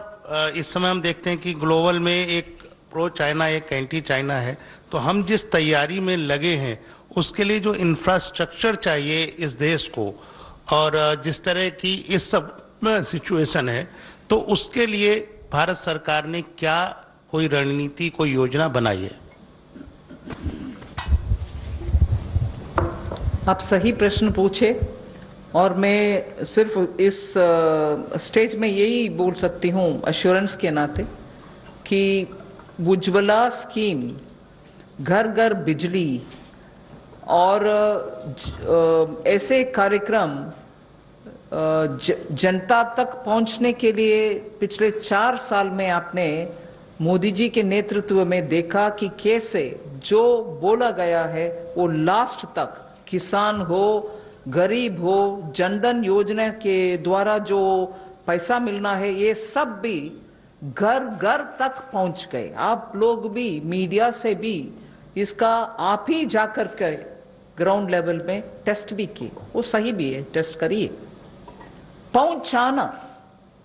इस समय हम देखते हैं कि ग्लोबल में एक प्रो चाइना, एक एंटी चाइना है, तो हम जिस तैयारी में लगे हैं उसके लिए जो इंफ्रास्ट्रक्चर चाहिए इस देश को, और जिस तरह की इस सब सिचुएशन है, तो उसके लिए भारत सरकार ने क्या कोई रणनीति, कोई योजना बनाई है? आप सही प्रश्न पूछे, और मैं सिर्फ इस स्टेज में यही बोल सकती हूँ अश्योरेंस के नाते कि उज्ज्वला स्कीम, घर घर बिजली और ऐसे कार्यक्रम जनता तक पहुंचने के लिए पिछले 4 साल में आपने मोदी जी के नेतृत्व में देखा कि कैसे जो बोला गया है वो लास्ट तक, किसान हो, गरीब हो, जनधन योजना के द्वारा जो पैसा मिलना है, ये सब भी घर घर तक पहुंच गए। आप लोग भी मीडिया से भी इसका आप ही जाकर के ग्राउंड लेवल में टेस्ट भी किए, वो सही भी है, टेस्ट करिए। पहुंचाना,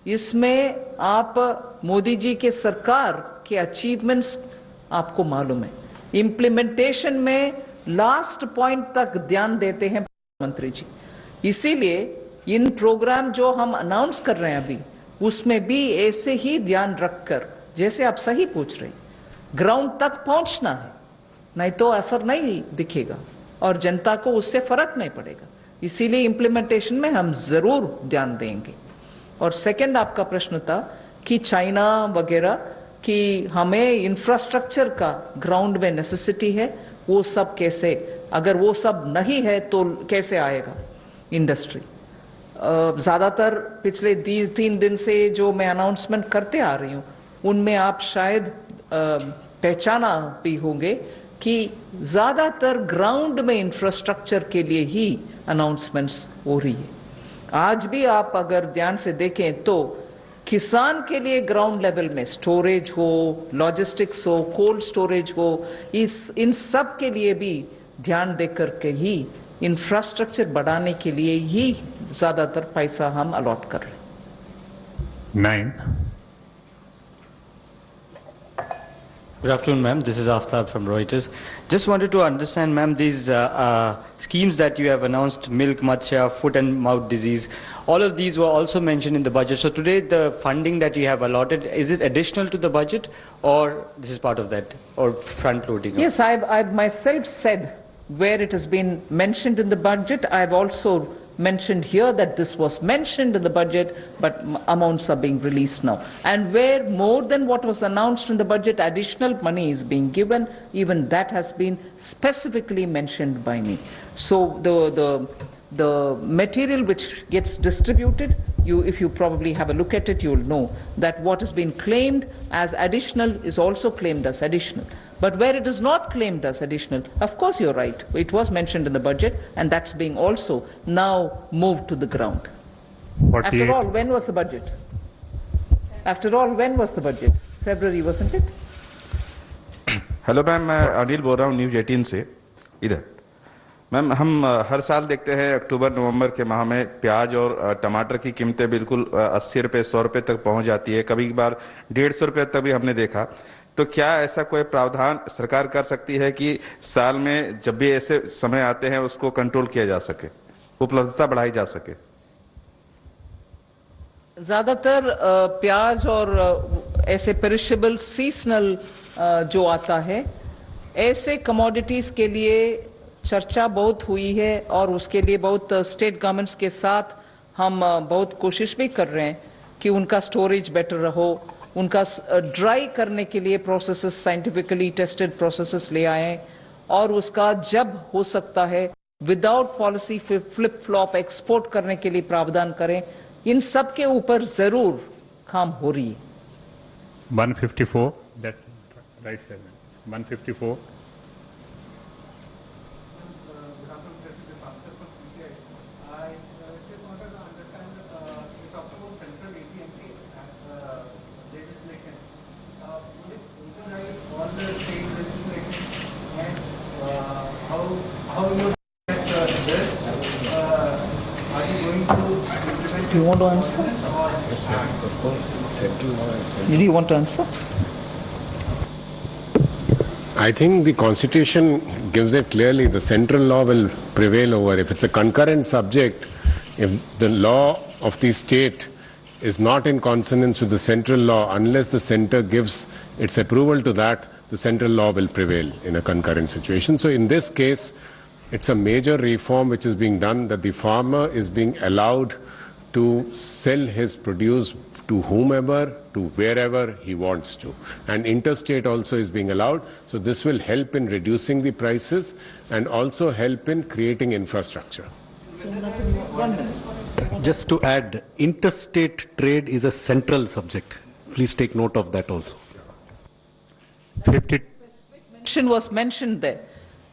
इसमें आप मोदी जी के सरकार के अचीवमेंट्स आपको मालूम है। इम्प्लीमेंटेशन में लास्ट पॉइंट तक ध्यान देते हैं मंत्री जी, इसीलिए इन प्रोग्राम जो हम अनाउंस कर रहे हैं अभी, उसमें भी ऐसे ही ध्यान रखकर, जैसे आप सही पूछ रहे, ग्राउंड तक पहुंचना है, नहीं तो असर नहीं दिखेगा और जनता को उससे फर्क नहीं पड़ेगा। इसीलिए इम्प्लीमेंटेशन में हम जरूर ध्यान देंगे। और सेकंड आपका प्रश्न था कि चाइना वगैरह कि हमें इंफ्रास्ट्रक्चर का ग्राउंड में नेसेसिटी है, वो सब कैसे, अगर वो सब नहीं है तो कैसे आएगा इंडस्ट्री। ज़्यादातर पिछले 3 दिन से जो मैं अनाउंसमेंट करते आ रही हूँ, उनमें आप शायद पहचाना भी होंगे कि ज़्यादातर ग्राउंड में इंफ्रास्ट्रक्चर के लिए ही अनाउंसमेंट्स हो रही है। आज भी आप अगर ध्यान से देखें तो किसान के लिए ग्राउंड लेवल में स्टोरेज हो, लॉजिस्टिक्स हो, कोल्ड स्टोरेज हो, इन सब के लिए भी ध्यान देकर के ही इंफ्रास्ट्रक्चर बढ़ाने के लिए ही ज्यादातर पैसा हम अलॉट कर रहे हैं। 9. Good afternoon, ma'am. This is Aftab from Reuters. Just wanted to understand, ma'am, these schemes that you have announced, milk, matsya, foot and mouth disease, all of these were also mentioned in the budget. So today, the funding that you have allotted, is it additional to the budget, or this is part of that, or front loading? Yes, I've myself said where it has been mentioned in the budget. I've also mentioned here that this was mentioned in the budget, but amounts are being released now. And where more than what was announced in the budget, additional money is being given, even that has been specifically mentioned by me. So the material which gets distributed, if you probably have a look at it, you'll know that what has been claimed as additional is also claimed as additional. But where it is not claimed as additional, of course you're right, it was mentioned in the budget, and that's being also now moved to the ground. After all, when was the budget? After all, when was the budget? February, wasn't it? Hello ma'am, मैं अनिल बोल रहा हूँ news 18 से इधर। Ma'am, हम हर साल देखते हैं अक्टूबर नवंबर के माह में प्याज और टमाटर की कीमतें बिल्कुल 80 रुपये 100 रुपये तक पहुंच जाती है, कभी बार 150 रुपये तक भी हमने देखा। तो क्या ऐसा कोई प्रावधान सरकार कर सकती है कि साल में जब भी ऐसे समय आते हैं उसको कंट्रोल किया जा सके, उपलब्धता बढ़ाई जा सके? ज्यादातर प्याज और ऐसे पेरिशेबल सीजनल जो आता है, ऐसे कमोडिटीज के लिए चर्चा बहुत हुई है और उसके लिए बहुत स्टेट गवर्नमेंट्स के साथ हम बहुत कोशिश भी कर रहे हैं कि उनका स्टोरेज बेटर रहो, उनका ड्राई करने के लिए प्रोसेसेस, साइंटिफिकली टेस्टेड प्रोसेसेस ले आए, और उसका जब हो सकता है without policy flip flop export करने के लिए प्रावधान करें। इन सब के ऊपर जरूर काम हो रही है। 154, that's right, sir. 154. Do you want to answer? Yes, ma'am. Of course. Central law is central. Did you want to answer? I think the Constitution gives it clearly. The central law will prevail over. If it's a concurrent subject, if the law of the state is not in consonance with the central law, unless the center gives its approval to that, the central law will prevail in a concurrent situation. So in this case, it's a major reform which is being done, that the farmer is being allowed to sell his produce to whomever, to wherever he wants to. And interstate also is being allowed. So this will help in reducing the prices and also help in creating infrastructure. Just to add, interstate trade is a central subject. Please take note of that also. 50. Was mentioned there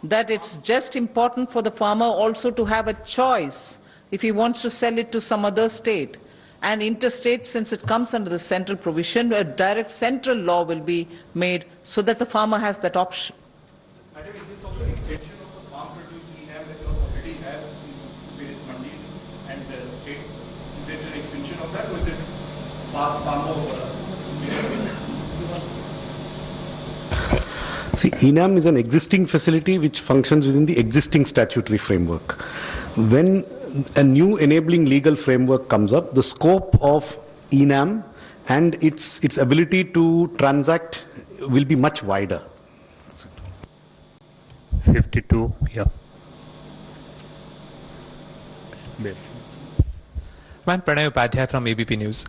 that it's just important for the farmer also to have a choice if he wants to sell it to some other state. And interstate, since it comes under the central provision, a direct central law will be made so that the farmer has that option. Madam, is this also an extension of the farm produce ENAM that you already have in various mandis and state? Is there an extension of that, or is it far more? See, ENAM is an existing facility which functions within the existing statutory framework. When a new enabling legal framework comes up, the scope of ENAM and its ability to transact will be much wider. 52, yeah. Ma'am Pranay Upadhyay from ABP News.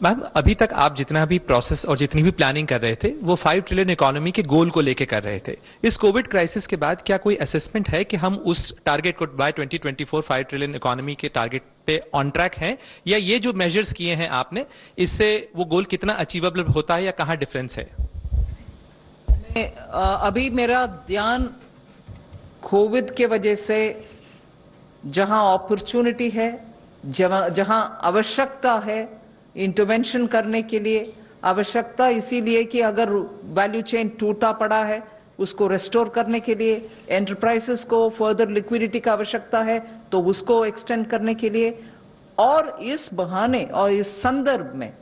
Ma'am अभी तक आप जितना भी process और जितनी भी planning कर रहे थे वो 5 ट्रिलियन इकोनॉमी के गोल को लेके कर रहे थे। इस कोविड क्राइसिस के बाद क्या कोई असेसमेंट है कि हम उस टारगेट को बाय 2024 5 ट्रिलियन इकोनॉमी के टारगेट पे ऑन ट्रैक हैं, या ये जो मेजर्स किए हैं आपने इससे वो गोल कितना अचीवेबल होता है या कहाँ डिफरेंस है? अभी मेरा ध्यान कोविड के वजह से जहां अपॉर्चुनिटी है, जहां आवश्यकता है इंटरवेंशन करने के लिए, आवश्यकता इसीलिए कि अगर वैल्यू चेन टूटा पड़ा है उसको रेस्टोर करने के लिए, एंटरप्राइजेस को फर्दर लिक्विडिटी का आवश्यकता है तो उसको एक्सटेंड करने के लिए, और इस बहाने और इस संदर्भ में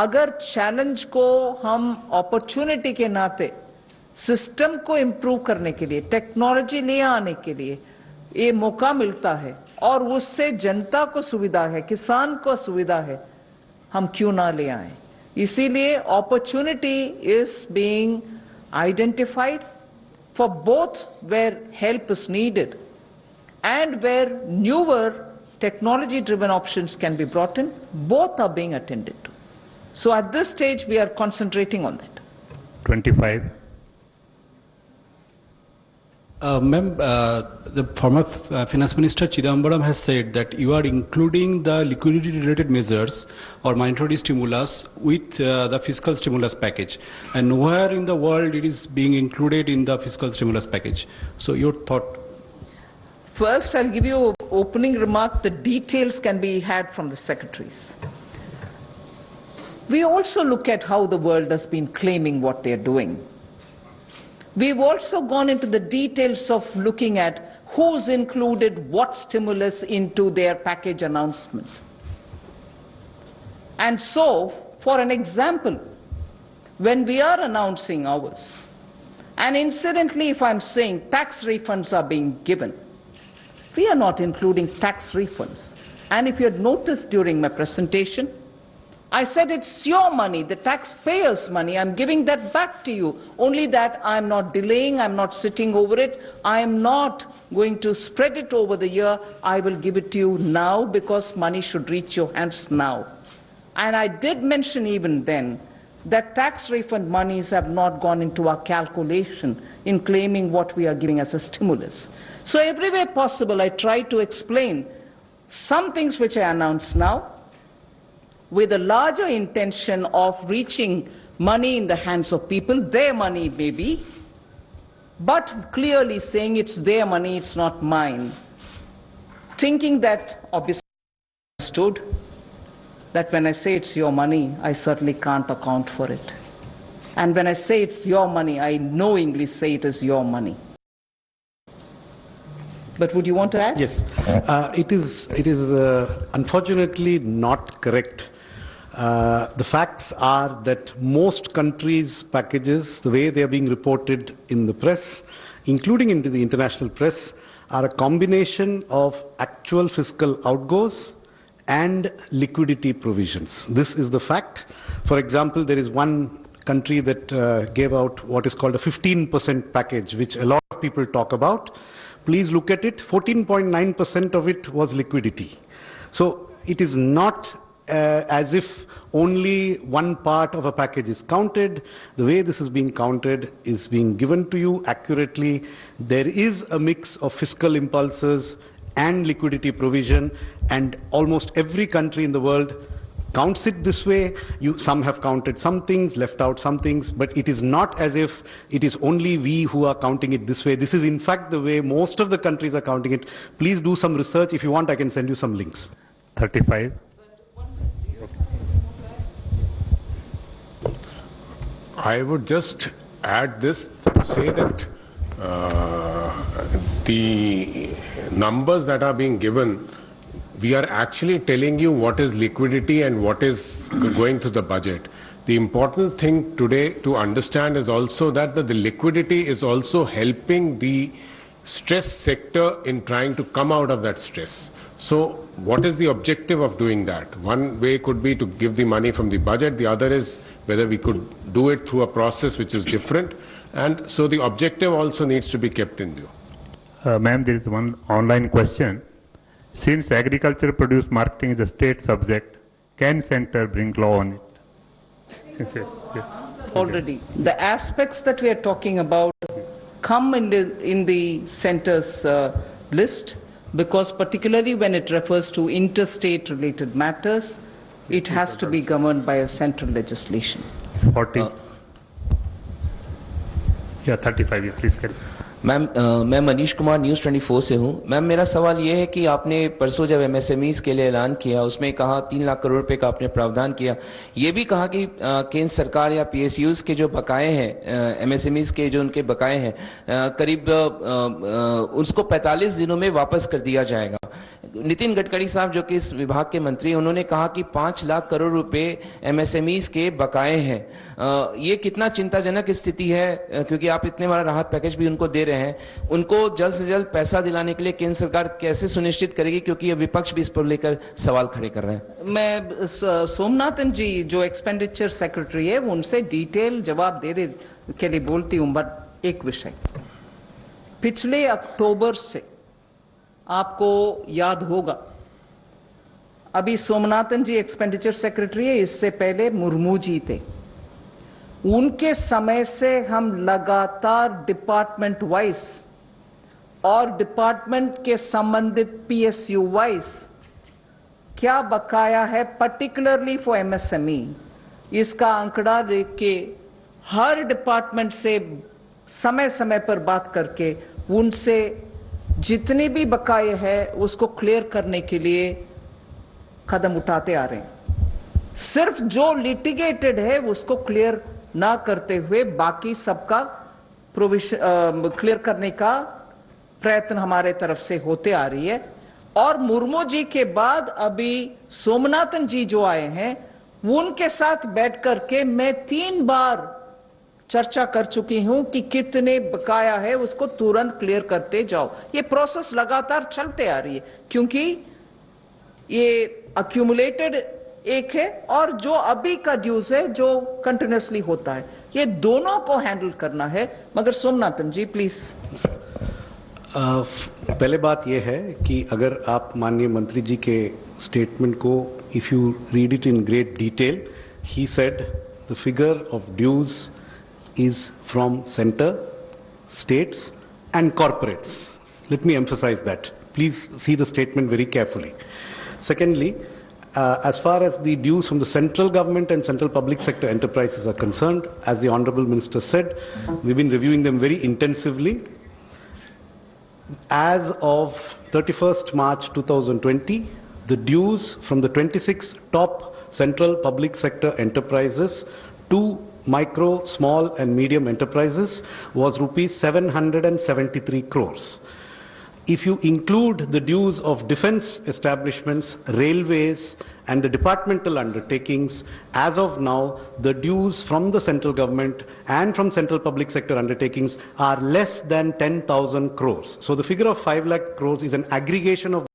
अगर चैलेंज को हम अपॉर्चुनिटी के नाते सिस्टम को इंप्रूव करने के लिए, टेक्नोलॉजी ले आने के लिए ये मौका मिलता है और उससे जनता को सुविधा है, किसान को सुविधा है, हम क्यों ना ले आए। इसीलिए opportunity is being identified for both where help is needed and where newer technology driven options can be brought in. Both are being attended to. So at this stage we are concentrating on that. 25. Ma'am, the former Finance Minister Chidambaram has said that you are including the liquidity-related measures or monetary stimulus with the fiscal stimulus package, and nowhere in the world it is being included in the fiscal stimulus package. So, your thought? First, I'll give you an opening remark. The details can be had from the secretaries. We also look at how the world has been claiming what they're doing. We've also gone into the details of looking at who's included what stimulus into their package announcement. And so, for an example, when we are announcing ours, and incidentally, if I'm saying tax refunds are being given, we are not including tax refunds. And if you had noticed during my presentation, I said it's your money, the taxpayers' money. I'm giving that back to you. Only that I'm not delaying, I'm not sitting over it. I'm not going to spread it over the year. I will give it to you now because money should reach your hands now. And I did mention even then that tax refund monies have not gone into our calculation in claiming what we are giving as a stimulus. So every way possible, I try to explain some things which I announce now, with a larger intention of reaching money in the hands of people, their money maybe, but clearly saying it's their money, it's not mine. Thinking that, obviously understood, that when I say it's your money, I certainly can't account for it. And when I say it's your money, I knowingly say it is your money. But would you want to add? Yes. It is unfortunately not correct The facts are that most countries' packages, the way they are being reported in the press, including into the international press, are a combination of actual fiscal outgoes and liquidity provisions. This is the fact. For example, there is one country that gave out what is called a 15% package, which a lot of people talk about. Please look at it. 14.9% of it was liquidity. So it is not as if only one part of a package is counted. The way this is being counted is being given to you accurately. There is a mix of fiscal impulses and liquidity provision, and almost every country in the world counts it this way. Some have counted some things, left out some things, but it is not as if it is only we who are counting it this way. This is in fact the way most of the countries are counting it. Please do some research. If you want, I can send you some links. 35. I would just add this to say that the numbers that are being given, we are actually telling you what is liquidity and what is going to the budget. The important thing today to understand is also that the liquidity is also helping the stress sector in trying to come out of that stress. So what is the objective of doing that? One way could be to give the money from the budget. The other is whether we could do it through a process which is different. And so the objective also needs to be kept in view. Ma'am, there is one online question. Since agriculture produce marketing is a state subject, can center bring law on it? Already, the aspects that we are talking about come in the center's list, because particularly when it refers to interstate related matters, it has to be governed by a central legislation. 40. Yeah, 35. Yeah, please carry. Ma'am मैं Manish Kumar news 24 से हूँ। Ma'am मेरा सवाल ये है कि आपने परसों जब एमएसएमईज़ के लिए ऐलान किया, उसमें कहा 3 लाख करोड़ रुपए का आपने प्रावधान किया। ये भी कहा कि केंद्र सरकार या पीएसयूज़ के जो बकाए हैं, एमएसएमईज़ के जो उनके बकाए हैं, करीब उसको 45 दिनों में वापस कर दिया जाएगा। नितिन गडकरी साहब जो कि इस विभाग के मंत्री हैं, उन्होंने कहा कि 5 लाख करोड़ रुपए एमएसएमईज़ के बकाए हैं। ये कितना चिंताजनक स्थिति है, क्योंकि आप इतने बड़ा राहत पैकेज भी उनको दे रहे हैं। उनको जल्द से जल्द पैसा दिलाने के लिए केंद्र सरकार कैसे सुनिश्चित करेगी, क्योंकि ये विपक्ष भी इस पर लेकर सवाल खड़े कर रहे हैं। मैं सोमनाथन जी जो एक्सपेंडिचर सेक्रेटरी है, उनसे डिटेल जवाब देने के लिए बोलती हूं। बट एक विषय, पिछले अक्टूबर से आपको याद होगा, अभी सोमनाथन जी एक्सपेंडिचर सेक्रेटरी है, इससे पहले मुर्मू जी थे। उनके समय से हम लगातार डिपार्टमेंट वाइज और डिपार्टमेंट के संबंधित पीएसयू वाइज क्या बकाया है, पर्टिकुलरली फॉर एमएसएमई, इसका आंकड़ा लेके हर डिपार्टमेंट से समय समय पर बात करके उनसे जितने भी बकाये हैं उसको क्लियर करने के लिए कदम उठाते आ रहे हैं। सिर्फ जो लिटिगेटेड है उसको क्लियर ना करते हुए बाकी सबका प्रोविजन क्लियर करने का प्रयत्न हमारे तरफ से होते आ रही है। और मुर्मू जी के बाद अभी सोमनाथन जी जो आए हैं, उनके साथ बैठ करके मैं 3 बार चर्चा कर चुकी हूं कि कितने बकाया है उसको तुरंत क्लियर करते जाओ। ये प्रोसेस लगातार चलते आ रही है, क्योंकि ये अक्यूमुलेटेड एक है और जो अभी का ड्यूज है जो कंटिन्यूसली होता है, ये दोनों को हैंडल करना है। मगर सोमनाथन जी प्लीज। पहले बात यह है कि अगर आप माननीय मंत्री जी के स्टेटमेंट को if you read it in great detail, he said the figure of dues is from center, states and corporates. Let me emphasize that. Please see the statement very carefully. Secondly, as far as the dues from the central government and central public sector enterprises are concerned, as the Honorable Minister said, we've been reviewing them very intensively. As of 31st March 2020, the dues from the 26 top central public sector enterprises to micro, small and medium enterprises was rupees 773 crores. If you include the dues of defense establishments, railways, and the departmental undertakings, as of now, the dues from the central government and from central public sector undertakings are less than 10,000 crores. So the figure of 5 lakh crores is an aggregation of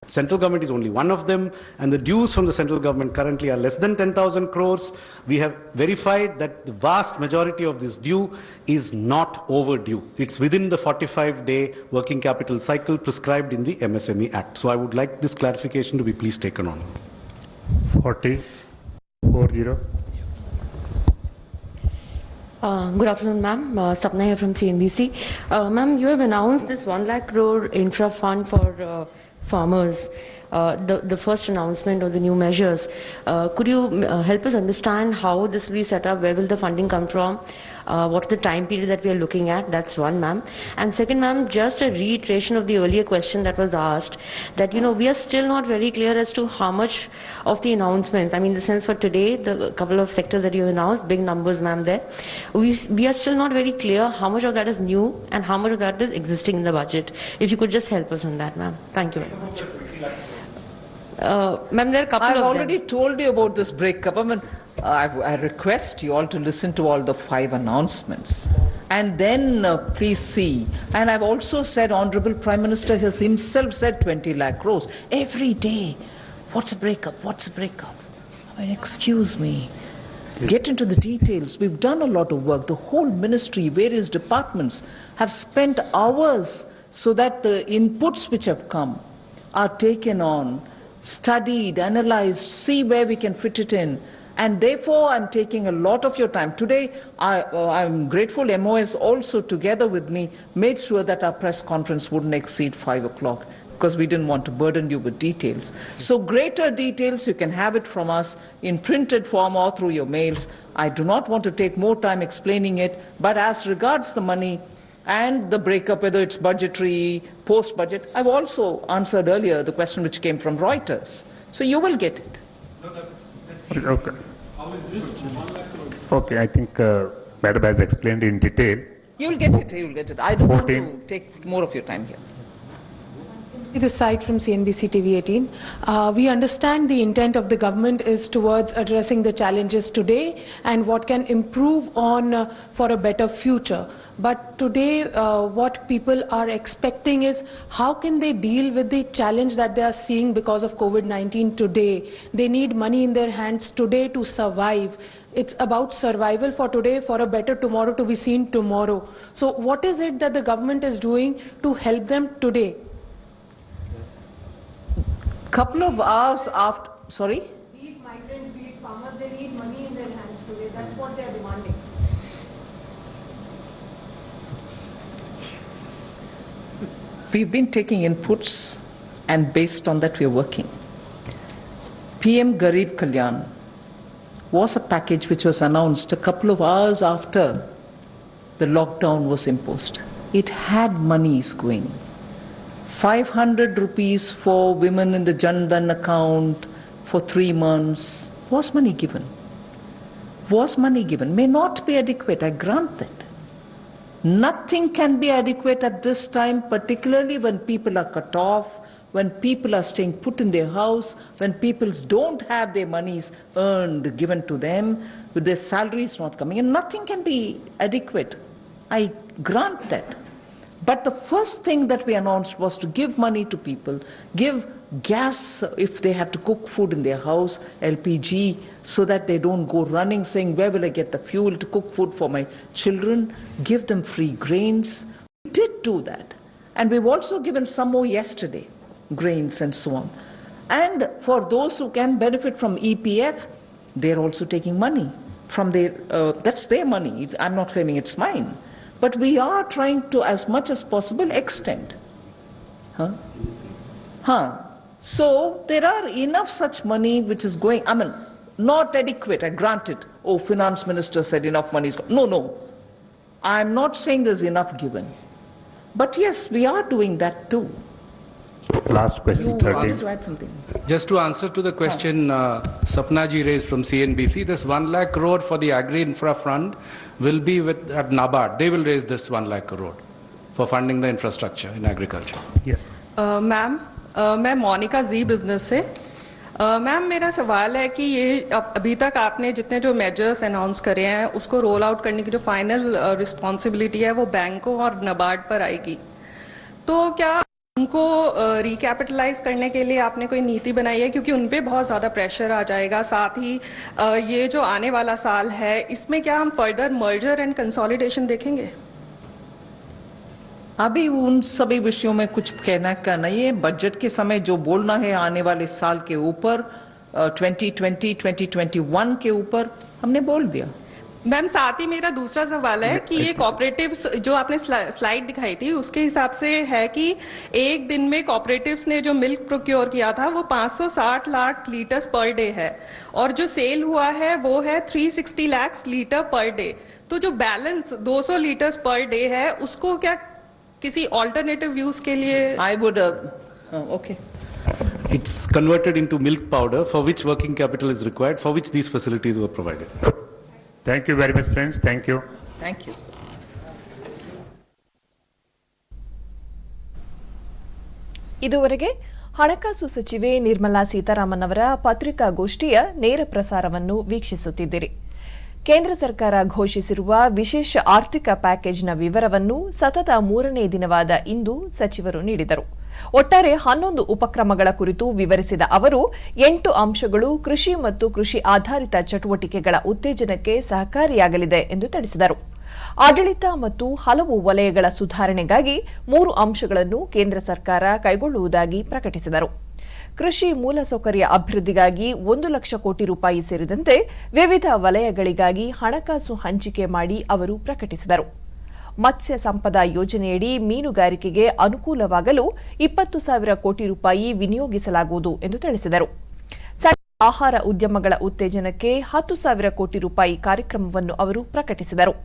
central government is only one of them, and the dues from the central government currently are less than 10,000 crores. We have verified that the vast majority of this due is not overdue. It's within the 45-day working capital cycle prescribed in the MSME Act. So I would like this clarification to be please taken on. 40. Good afternoon, ma'am. Sapna here from CNBC. Ma'am, you have announced this 1 lakh crore infra fund for farmers, the first announcement of the new measures. Could you help us understand how this will be set up? Where will the funding come from? What's the time period that we are looking at? That's one, ma'am. And second, ma'am, just a reiteration of the earlier question that was asked, that, we are still not very clear as to how much of the announcements, I mean, in the sense for today, the couple of sectors that you announced, big numbers, ma'am, there. We are still not very clear how much of that is new and how much of that is existing in the budget. If you could just help us on that, ma'am. Thank you very much. Ma'am, there are a couple I've of already them. told you about this breakup. I mean, I request you all to listen to all the 5 announcements and then please see. And I've also said, Honorable Prime Minister has himself said 20 lakh crores every day. What's a breakup? What's a breakup? I mean, excuse me. Get into the details. We've done a lot of work. The whole ministry, various departments have spent hours so that the inputs which have come are taken on, studied, analyzed, see where we can fit it in. And therefore, I'm taking a lot of your time. Today, I'm grateful MOS also together with me made sure that our press conference wouldn't exceed 5 o'clock because we didn't want to burden you with details. So greater details, you can have it from us in printed form or through your mails. I do not want to take more time explaining it, but as regards the money and the breakup, whether it's budgetary, post-budget, I've also answered earlier the question which came from Reuters. So you will get it. Okay. Okay, I think Madam has explained in detail. You'll get it, you'll get it. I don't want 14. to take more of your time here. This side from CNBC TV 18. We understand the intent of the government is towards addressing the challenges today and what can improve on for a better future. But today, what people are expecting is how can they deal with the challenge that they are seeing because of COVID-19 today. They need money in their hands today to survive. It's about survival for today, for a better tomorrow to be seen tomorrow. So what is it that the government is doing to help them today? Couple of hours after, sorry? Be it migrants, be it farmers, they need money in their hands today. That's what they are demanding. We've been taking inputs and based on that we're working. PM Garib Kalyan was a package which was announced a couple of hours after the lockdown was imposed. It had monies going. 500 rupees for women in the Jandan account for 3 months. Was money given? Was money given? May not be adequate, I grant that. Nothing can be adequate at this time, particularly when people are cut off, when people are staying put in their house, when people don't have their monies earned, given to them, with their salaries not coming in. Nothing can be adequate. I grant that. But the first thing that we announced was to give money to people, give gas if they have to cook food in their house, LPG, so that they don't go running saying, where will I get the fuel to cook food for my children? Give them free grains. We did do that. And we've also given some more yesterday, grains and so on. And for those who can benefit from EPF, they're also taking money from their, that's their money. I'm not claiming it's mine. But we are trying to, as much as possible, extend. So there are enough such money which is going, I mean, not adequate, I grant it. Oh, finance minister said enough money is gone. No. I'm not saying there's enough given. But yes, we are doing that too. Last question, You 13. want to add something? Just to answer to the question Sapna ji raised from CNBC, this 1 lakh crore for the Agri Infra Fund will be at NABARD. They will raise this 1 lakh crore. for funding the infrastructure in agriculture. Ma'am मैं मोनिका जी business से ma'am मेरा सवाल है कि ये अभी तक आपने जितने जो मेजर्स अनाउंस करे हैं उसको रोल आउट करने की जो फाइनल रिस्पॉन्सिबिलिटी है वो बैंकों और नाबार्ड पर आएगी, तो क्या उनको रिकैपिटलाइज करने के लिए आपने कोई नीति बनाई है, क्योंकि उन पे बहुत ज़्यादा प्रेशर आ जाएगा। साथ ही ये जो आने वाला साल है इसमें क्या हम फर्दर मर्जर एंड कंसोलिडेशन देखेंगे? अभी उन सभी विषयों में कुछ कहना का नहीं है। बजट के समय जो बोलना है आने वाले साल के ऊपर 2020-2021 के ऊपर हमने बोल दिया। मैम साथ ही मेरा दूसरा सवाल है कि ये कॉपरेटिव्स जो आपने स्लाइड दिखाई थी उसके हिसाब से है कि एक दिन में कॉपरेटिव्स ने जो मिल्क प्रोक्योर किया था वो 560 लाख लीटर्स पर डे है और जो सेल हुआ है वो है 360 लाख लीटर पर डे, तो जो बैलेंस 200 लीटर्स पर डे है उसको क्या किसी ऑल्टरनेटिव यूज के लिए? I would okay It's converted into milk powder for which working capital is required, for which these facilities were provided. Thank you very much, friends. Thank you. Thank you. ಇದುವರೆಗೆ ಹಣಕಾಸು ಸಚಿವೆ ನಿರ್ಮಲಾ ಸೀತಾರಾಮನ್ ಅವರ ಪತ್ರಿಕಾಗೋಷ್ಠಿಯ ನೇರ ಪ್ರಸಾರವನ್ನು ವೀಕ್ಷಿಸುತ್ತಿದ್ದಿರಿ. ಕೇಂದ್ರ ಸರ್ಕಾರ ಘೋಷಿಸಿರುವ ವಿಶೇಷ ಆರ್ಥಿಕ ಪ್ಯಾಕೇಜ್ನ ವಿವರವನ್ನು ಸತತ 3ನೇ ದಿನವಾದ ಇಂದು ಸಚಿವರು ನೀಡಿದರು. ಒಟ್ಟಾರೆ 11 ಉಪಕ್ರಮಗಳ ಕುರಿತು ವಿವರಿಸಿದ ಅವರು 8 ಅಂಶಗಳು ಕೃಷಿ ಮತ್ತು ಕೃಷಿ ಆಧಾರಿತ ಚಟುವಟಿಕೆಗಳ ಉತ್ತೇಜನಕ್ಕೆ ಸಹಕಾರಿಯಾಗಲಿದೆ ಎಂದು ತಿಳಿಸಿದರು. ಆಡಳಿತ ಮತ್ತು ಹಲವು ವಲಯಗಳ ಸುಧಾರಣೆಗಾಗಿ 3 ಅಂಶಗಳನ್ನು ಕೇಂದ್ರ ಸರ್ಕಾರ ಕೈಗೊಳ್ಳುವುದಾಗಿ ಪ್ರಕಟಿಸಿದರು. ಕೃಷಿ ಮೂಲಸೌಕರ್ಯ ಅಭಿವೃದ್ಧಿಗಾಗಿ 1 ಲಕ್ಷ ಕೋಟಿ ರೂಪಾಯಿ ಸೇರಿದಂತೆ ವಿವಿಧ ವಲಯಗಳಿಗಾಗಿ ಹಣಕಾಸು ಹಂಚಿಕೆ ಮಾಡಿ ಅವರು ಪ್ರಕಟಿಸಿದರು. ಮತ್ಸ್ಯ ಸಂಪದ ಯೋಜನೆಯಡಿ ಮೀನುಗಾರಿಕೆಗೆ ಅನುಕೂಲವಾಗಲು 20,000 ಕೋಟಿ ರೂಪಾಯಿ ವಿನಿಯೋಗಿಸಲಾಗುವುದು ಎಂದು ತಿಳಿಸಿದರು. ಸಣ್ಣ ಆಹಾರ ಉದ್ಯಮಗಳ ಉತ್ತೇಜನಕ್ಕೆ 10,000 ಕೋಟಿ ರೂಪಾಯಿ ಕಾರ್ಯಕ್ರಮವನ್ನು ಅವರು ಪ್ರಕಟಿಸಿದರು.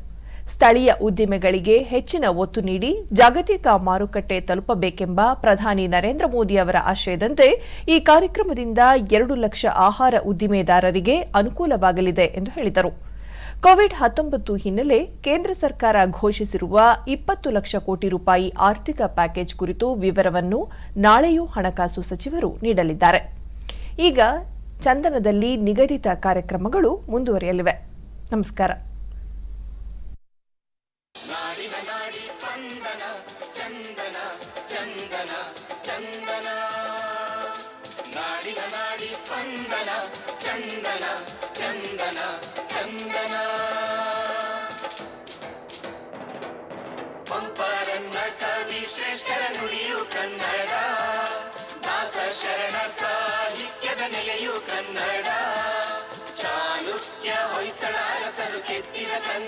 ಸ್ಥಳೀಯ ಉದ್ದಿಮೆಗಳಿಗೆ ಹೆಚ್ಚಿನ ಒತ್ತು ನೀಡಿ ಜಾಗತಿಕ ಮಾರುಕಟ್ಟೆ ತಲುಪಬೇಕೆಂಬ ಪ್ರಧಾನಿ ನರೇಂದ್ರ ಮೋದಿ ಅವರ ಆಶಯದಂತೆ ಈ ಕಾರ್ಯಕ್ರಮದಿಂದ 2 ಲಕ್ಷ ಆಹಾರ ಉದ್ದಿಮೆದಾರರಿಗೆ ಅನುಕೂಲವಾಗಲಿದೆ ಎಂದು ಹೇಳಿದರು. ಕೋವಿಡ್-19 ಹಿನ್ನೆಲೆ ಕೇಂದ್ರ ಸರ್ಕಾರ ಘೋಷಿಸಿರುವ 20 ಲಕ್ಷ ಕೋಟಿ ರೂಪಾಯಿ ಆರ್ಥಿಕ ಪ್ಯಾಕೇಜ್ ಕುರಿತು ವಿವರವನ್ನು ನಾಳೆಯೂ ಹಣಕಾಸು ಸಚಿವರು ನೀಡಲಿದ್ದಾರೆ. ಈಗ ಚಂದನದಲ್ಲಿ ನಿಗದಿತ ಕಾರ್ಯಕ್ರಮಗಳು ಮುಂದುವರಿಯಲಿವೆ. ನಮಸ್ಕಾರ. ಪಂಪರನ್ನ ಕವಿ ಶ್ರೇಷ್ಠರ ನುಡಿಯು ಕನ್ನಡ, ದಾಸ ಶರಣ ಸಾಹಿತ್ಯದ ನೆಲೆಯು ಕನ್ನಡ, ಚಾಲುಕ್ಯ ಹೊಯ್ಸಳ ಅರಸರು ಕೆತ್ತಿದ ಕನ್ನಡ.